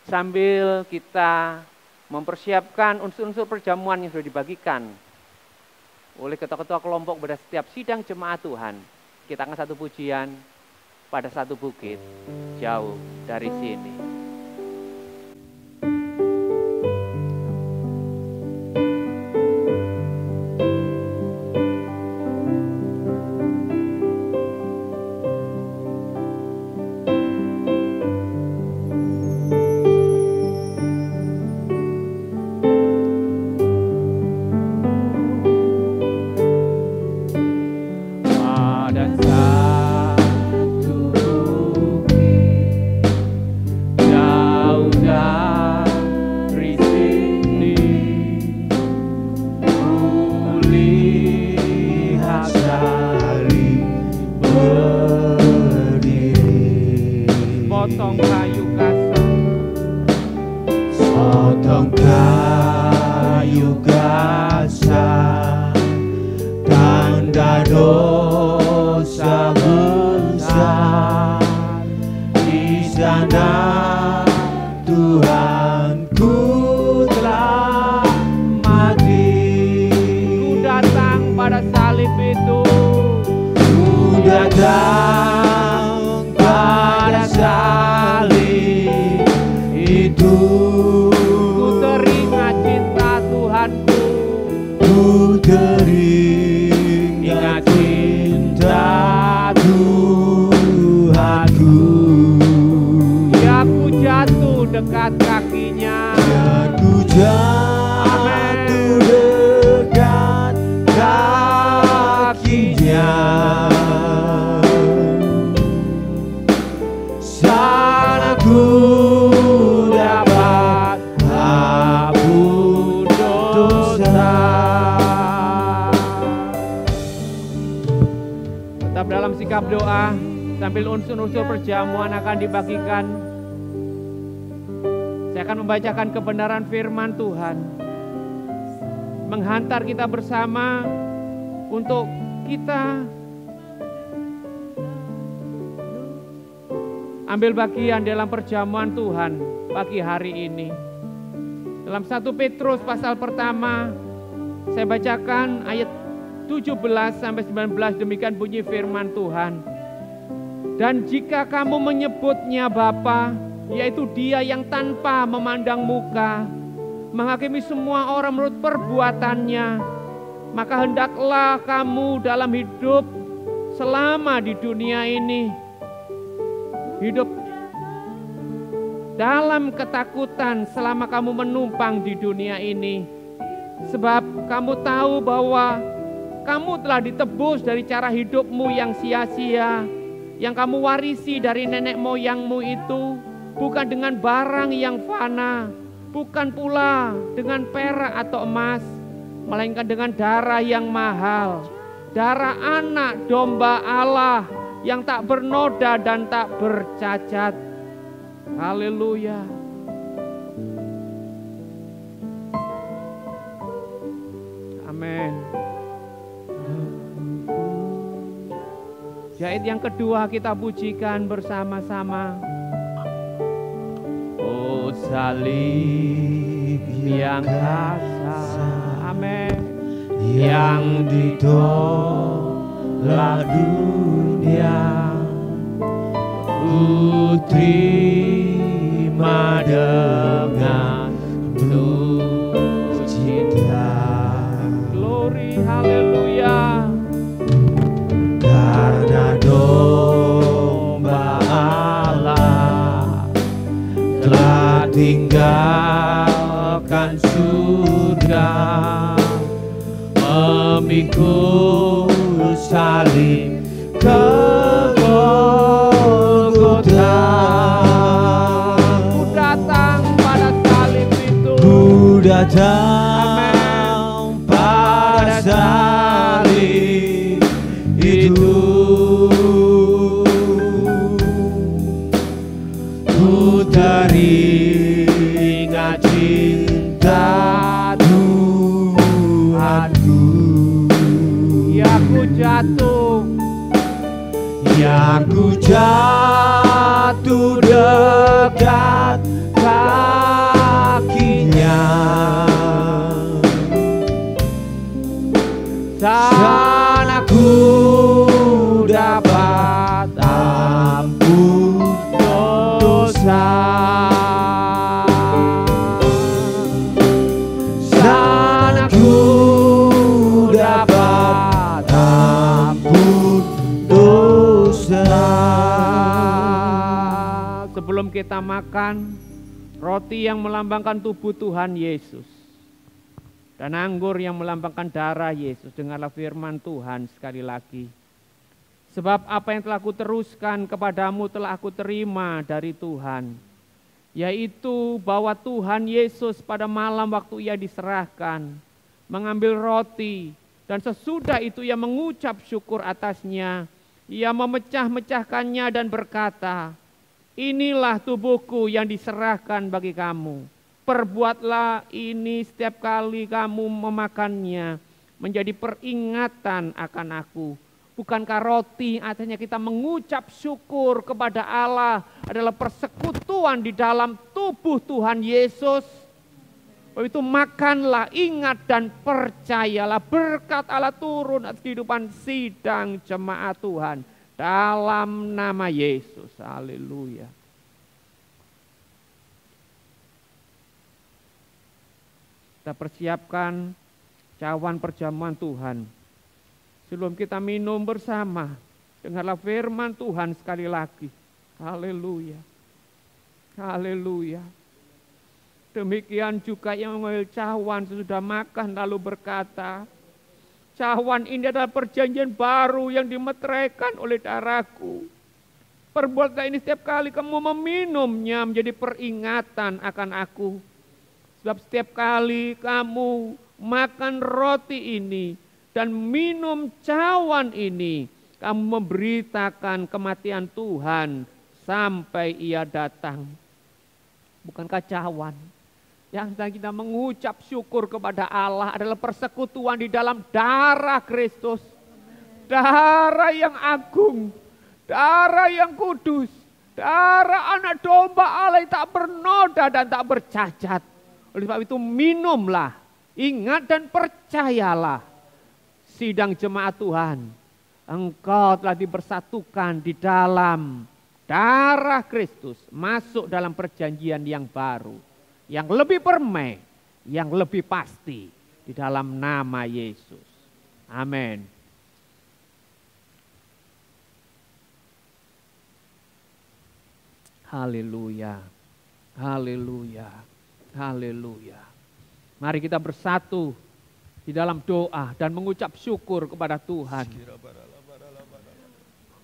Sambil kita mempersiapkan unsur-unsur perjamuan yang sudah dibagikan oleh ketua-ketua kelompok pada setiap sidang Jemaat Tuhan. Kita akan satu pujian pada satu bukit jauh dari sini. Sotong kayu kasar, Sotong kayu kasar, tanda dosa besar. Di sana Tuhanku telah mati. Ku datang pada salib itu, Ku datang pada salib itu. ku teringat cinta Tuhanku, Ku teringat cinta Tuhanku. ya ku jatuh dekat kakinya. Ku jatuh dekat kakinya. Sana ku dapat ampun dosa. Tetap dalam sikap doa, sambil unsur-unsur perjamuan akan dibagikan. Saya akan membacakan kebenaran firman Tuhan, menghantar kita bersama untuk kita ambil bagian dalam perjamuan Tuhan pagi hari ini. Dalam 1 Petrus pasal pertama, saya bacakan ayat 17 sampai 19, demikian bunyi firman Tuhan. Dan jika kamu menyebutnya Bapa, yaitu Dia yang tanpa memandang muka, menghakimi semua orang menurut perbuatannya, maka hendaklah kamu dalam hidup selama di dunia ini, hidup dalam ketakutan selama kamu menumpang di dunia ini. Sebab kamu tahu bahwa kamu telah ditebus dari cara hidupmu yang sia-sia, yang kamu warisi dari nenek moyangmu itu, bukan dengan barang yang fana, bukan pula dengan perak atau emas, melainkan dengan darah yang mahal, darah anak domba Allah yang tak bernoda dan tak bercacat. Haleluya. Amin. Ayat yang kedua kita pujikan bersama-sama. Oh salib yang kasar, amin, yang ditolak dunia, ku terima dengan penuh cinta. Glory, haleluya. Karena domba Allah telah tinggalkan surga, memikul salib ke Golgota. Ku datang pada salib itu, Ku datang pada salib itu. Ku teringat cinta Tuhanku. ya ku jatuh, Ya ku jatuh dekat kakinya. Sana ku dapat ampun dosa. Sana ku dapat ampun dosa. Sebelum kita makan roti yang melambangkan tubuh Tuhan Yesus dan anggur yang melambangkan darah Yesus, dengarlah firman Tuhan sekali lagi. Sebab apa yang telah kuteruskan kepadamu telah aku terima dari Tuhan, yaitu bahwa Tuhan Yesus pada malam waktu ia diserahkan, mengambil roti, dan sesudah itu ia mengucap syukur atasnya, ia memecah-mecahkannya dan berkata, Inilah tubuhku yang diserahkan bagi kamu. Perbuatlah ini setiap kali kamu memakannya, menjadi peringatan akan aku. Bukankah roti artinya kita mengucap syukur kepada Allah adalah persekutuan di dalam tubuh Tuhan Yesus? Itu makanlah, ingat dan percayalah, berkat Allah turun atas kehidupan sidang jemaat Tuhan dalam nama Yesus. Haleluya. Kita persiapkan cawan perjamuan Tuhan. Sebelum kita minum bersama, dengarlah firman Tuhan sekali lagi. Haleluya. Haleluya. Demikian juga yang mengambil cawan sesudah makan lalu berkata, cawan ini adalah perjanjian baru yang dimeteraikan oleh darahku. Perbuatlah ini setiap kali kamu meminumnya menjadi peringatan akan aku. Sebab setiap kali kamu makan roti ini dan minum cawan ini, kamu memberitakan kematian Tuhan sampai Ia datang. Bukankah cawan yang kita mengucap syukur kepada Allah adalah persekutuan di dalam darah Kristus. Darah yang agung, darah yang kudus, darah anak domba Allah yang tak bernoda dan tak bercacat. Oleh sebab itu minumlah, ingat dan percayalah. Sidang jemaat Tuhan, engkau telah dipersatukan di dalam darah Kristus, masuk dalam perjanjian yang baru, yang lebih permai, yang lebih pasti di dalam nama Yesus. Amin. Haleluya. Haleluya. Haleluya. Mari kita bersatu di dalam doa dan mengucap syukur kepada Tuhan.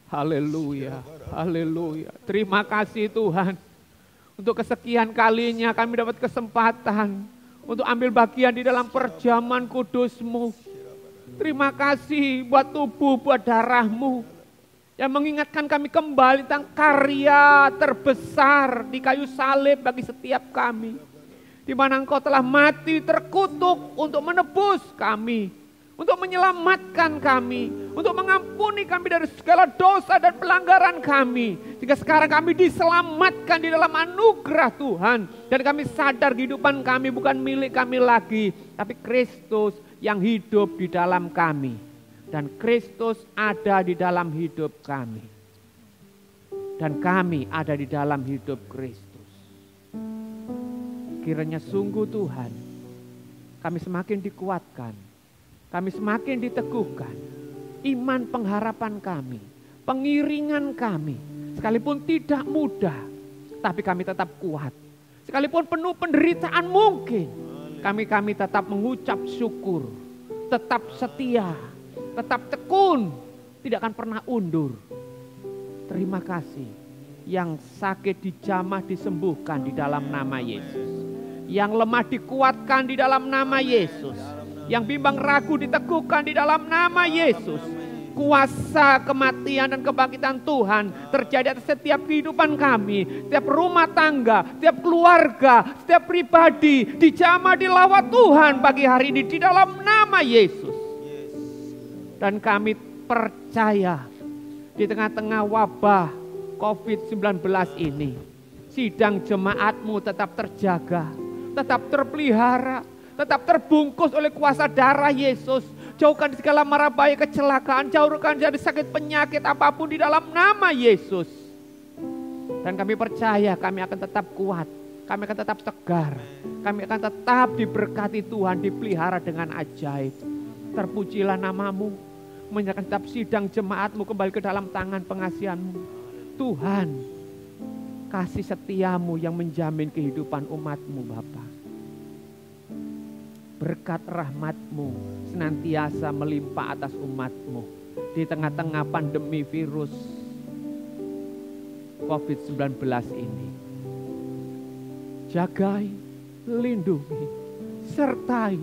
Haleluya. Haleluya. Terima kasih Tuhan. Untuk kesekian kalinya kami dapat kesempatan untuk ambil bagian di dalam perjamuan kudus-Mu. Terima kasih buat tubuh, buat darah-Mu yang mengingatkan kami kembali tentang karya terbesar di kayu salib bagi setiap kami. Di mana Engkau telah mati terkutuk untuk menebus kami, untuk menyelamatkan kami, untuk mengampuni kami dari segala dosa dan pelanggaran kami. Sehingga sekarang kami diselamatkan di dalam anugerah Tuhan. Dan kami sadar kehidupan kami bukan milik kami lagi, tapi Kristus yang hidup di dalam kami. Dan Kristus ada di dalam hidup kami. Dan kami ada di dalam hidup Kristus. Kiranya sungguh Tuhan, kami semakin dikuatkan, kami semakin diteguhkan, iman pengharapan kami, pengiringan kami, sekalipun tidak mudah, tapi kami tetap kuat. Sekalipun penuh penderitaan mungkin, kami tetap mengucap syukur, tetap setia, tetap tekun, tidak akan pernah undur. Terima kasih, yang sakit dijamah disembuhkan di dalam nama Yesus. Yang lemah dikuatkan di dalam nama Yesus. Yang bimbang ragu diteguhkan di dalam nama Yesus. Kuasa kematian dan kebangkitan Tuhan terjadi atas setiap kehidupan kami. Setiap rumah tangga, setiap keluarga, setiap pribadi dijamah dilawat Tuhan pagi hari ini di dalam nama Yesus. Dan kami percaya di tengah-tengah wabah COVID-19 ini, sidang jemaat-Mu tetap terjaga, tetap terpelihara, tetap terbungkus oleh kuasa darah Yesus. Jauhkan segala mara bahaya kecelakaan, jauhkan dari sakit penyakit apapun di dalam nama Yesus. Dan kami percaya kami akan tetap kuat, kami akan tetap tegar, kami akan tetap diberkati Tuhan, dipelihara dengan ajaib. Terpujilah nama-Mu, menyerahkan tetap sidang jemaat-Mu kembali ke dalam tangan pengasihan-Mu. Tuhan, kasih setia-Mu yang menjamin kehidupan umat-Mu Bapa. Berkat rahmat-Mu senantiasa melimpah atas umat-Mu di tengah-tengah pandemi virus COVID-19 ini. Jagai, lindungi, sertai,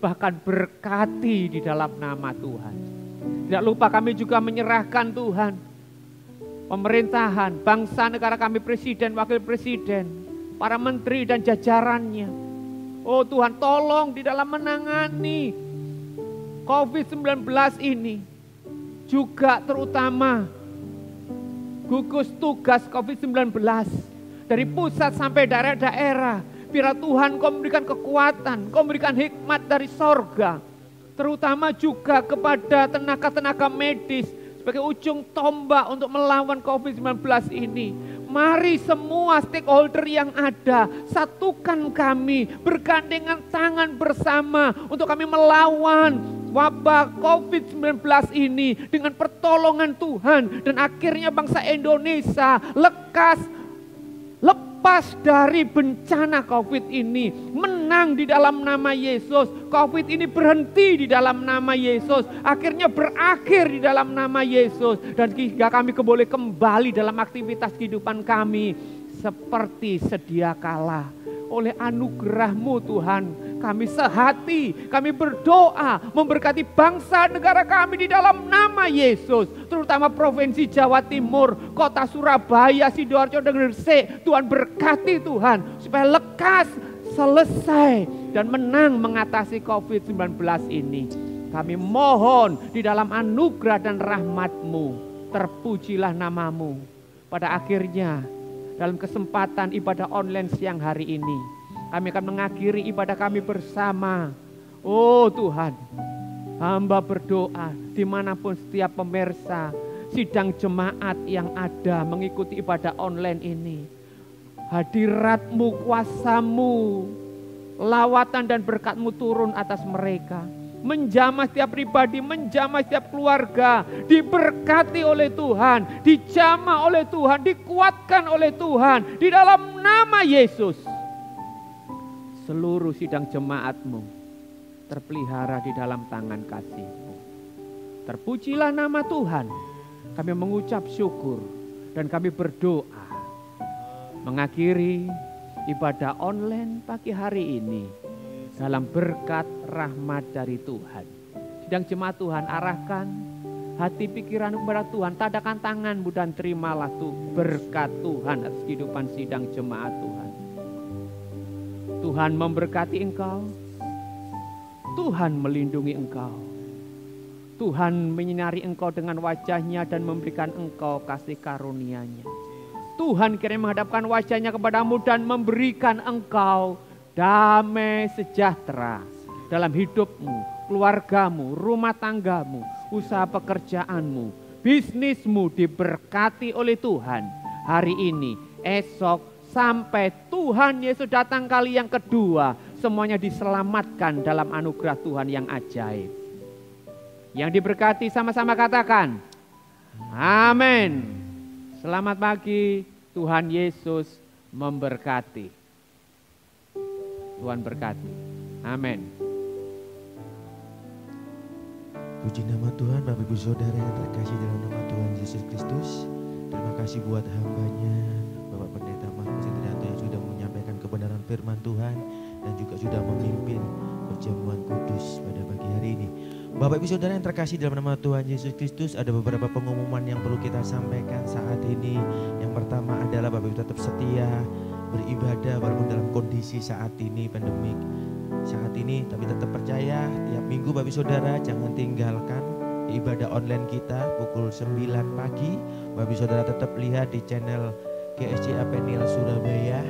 bahkan berkati di dalam nama Tuhan. Tidak lupa kami juga menyerahkan Tuhan pemerintahan, bangsa negara kami, presiden, wakil presiden, para menteri dan jajarannya. Oh Tuhan, tolong di dalam menangani COVID-19 ini, juga terutama gugus tugas COVID-19 dari pusat sampai daerah-daerah. Biar Tuhan Kau memberikan kekuatan, Kau memberikan hikmat dari sorga, terutama juga kepada tenaga-tenaga medis sebagai ujung tombak untuk melawan COVID-19 ini. Mari semua stakeholder yang ada, satukan kami, bergandengan tangan bersama untuk kami melawan wabah COVID-19 ini dengan pertolongan Tuhan. Dan akhirnya bangsa Indonesia lepas dari bencana COVID ini, menang di dalam nama Yesus. COVID ini berhenti di dalam nama Yesus, akhirnya berakhir di dalam nama Yesus. Dan hingga kami boleh kembali dalam aktivitas kehidupan kami seperti sedia kala. Oleh anugerah-Mu Tuhan, kami sehati, kami berdoa memberkati bangsa negara kami di dalam nama Yesus. Terutama Provinsi Jawa Timur, Kota Surabaya, Sidoarjo dan Gresik. Tuhan berkati Tuhan, supaya lekas, selesai, dan menang mengatasi COVID-19 ini. Kami mohon di dalam anugerah dan rahmat-Mu, terpujilah nama-Mu. Pada akhirnya, dalam kesempatan ibadah online siang hari ini, kami akan mengakhiri ibadah kami bersama. Oh Tuhan, hamba berdoa dimanapun setiap pemirsa sidang jemaat yang ada mengikuti ibadah online ini. Hadirat-Mu, kuasa-Mu, lawatan dan berkat-Mu turun atas mereka. Menjamah setiap pribadi, menjamah setiap keluarga, diberkati oleh Tuhan, dijamah oleh Tuhan, dikuatkan oleh Tuhan di dalam nama Yesus. Seluruh sidang jemaat-Mu terpelihara di dalam tangan kasih-Mu. Terpujilah nama Tuhan. Kami mengucap syukur dan kami berdoa mengakhiri ibadah online pagi hari ini dalam berkat rahmat dari Tuhan. Sidang jemaat Tuhan, arahkan hati pikiran kepada Tuhan, tadakan tanganmu dan terimalah tuh berkat Tuhan atas kehidupan sidang jemaat Tuhan. Tuhan memberkati engkau, Tuhan melindungi engkau, Tuhan menyinari engkau dengan wajahnya dan memberikan engkau kasih karunia-Nya. Tuhan kiranya menghadapkan wajahnya kepadamu dan memberikan engkau damai sejahtera dalam hidupmu, keluargamu, rumah tanggamu, usaha pekerjaanmu, bisnismu diberkati oleh Tuhan hari ini, esok, sampai Tuhan Yesus datang kali yang kedua. Semuanya diselamatkan dalam anugerah Tuhan yang ajaib. Yang diberkati sama-sama katakan amin. Selamat pagi, Tuhan Yesus memberkati. Tuhan berkati. Amin. Puji nama Tuhan, Bapak Ibu Saudara yang terkasih dalam nama Tuhan Yesus Kristus. Terima kasih buat hambanya, Bapak Pendeta Markus Trianto yang sudah menyampaikan kebenaran firman Tuhan dan juga sudah memimpin perjamuan kudus pada pagi hari ini. Bapak Ibu Saudara yang terkasih dalam nama Tuhan Yesus Kristus, ada beberapa pengumuman yang perlu kita sampaikan saat ini. Yang pertama adalah Bapak Ibu tetap setia beribadah walaupun dalam kondisi saat ini pandemik saat ini, tapi tetap percaya tiap minggu Bapak Ibu Saudara jangan tinggalkan ibadah online kita pukul 9 pagi. Bapak Ibu Saudara tetap lihat di channel GSCA Peniel Surabaya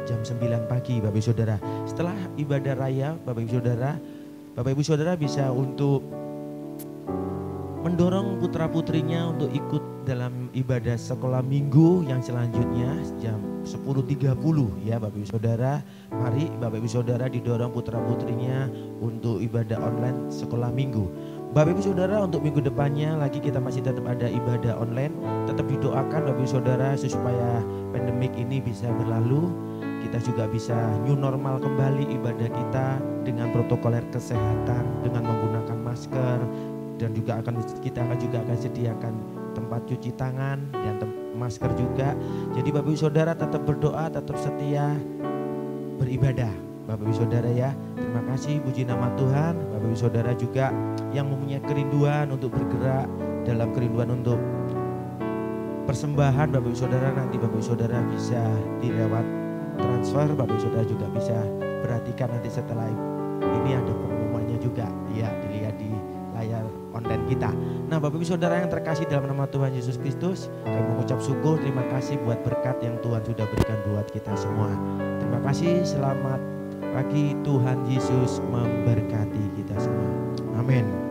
jam 9 pagi Bapak Ibu Saudara. Setelah ibadah raya Bapak Ibu Saudara bisa untuk mendorong putra-putrinya untuk ikut dalam ibadah sekolah minggu yang selanjutnya jam 10.30 ya Bapak Ibu Saudara. Mari Bapak Ibu Saudara didorong putra-putrinya untuk ibadah online sekolah minggu. Bapak Ibu Saudara untuk minggu depannya lagi kita masih tetap ada ibadah online. Tetap didoakan Bapak Ibu Saudara supaya pandemik ini bisa berlalu. Kita juga bisa new normal kembali ibadah kita dengan protokoler kesehatan, dengan menggunakan masker, dan juga kita akan sediakan tempat cuci tangan dan masker juga. Jadi Bapak Ibu Saudara tetap berdoa, tetap setia beribadah Bapak Ibu Saudara ya. Terima kasih, puji nama Tuhan. Bapak Ibu Saudara juga yang mempunyai kerinduan untuk bergerak dalam kerinduan untuk persembahan Bapak Ibu Saudara, nanti Bapak Ibu Saudara bisa dilewat transfer, Bapak Ibu Saudara juga bisa perhatikan nanti setelah ini ada pengumumannya juga ya, dilihat di layar online kita. Nah Bapak Ibu Saudara yang terkasih dalam nama Tuhan Yesus Kristus, kami mengucap syukur, terima kasih buat berkat yang Tuhan sudah berikan buat kita semua. Terima kasih, selamat pagi, Tuhan Yesus memberkati kita semua. Amin.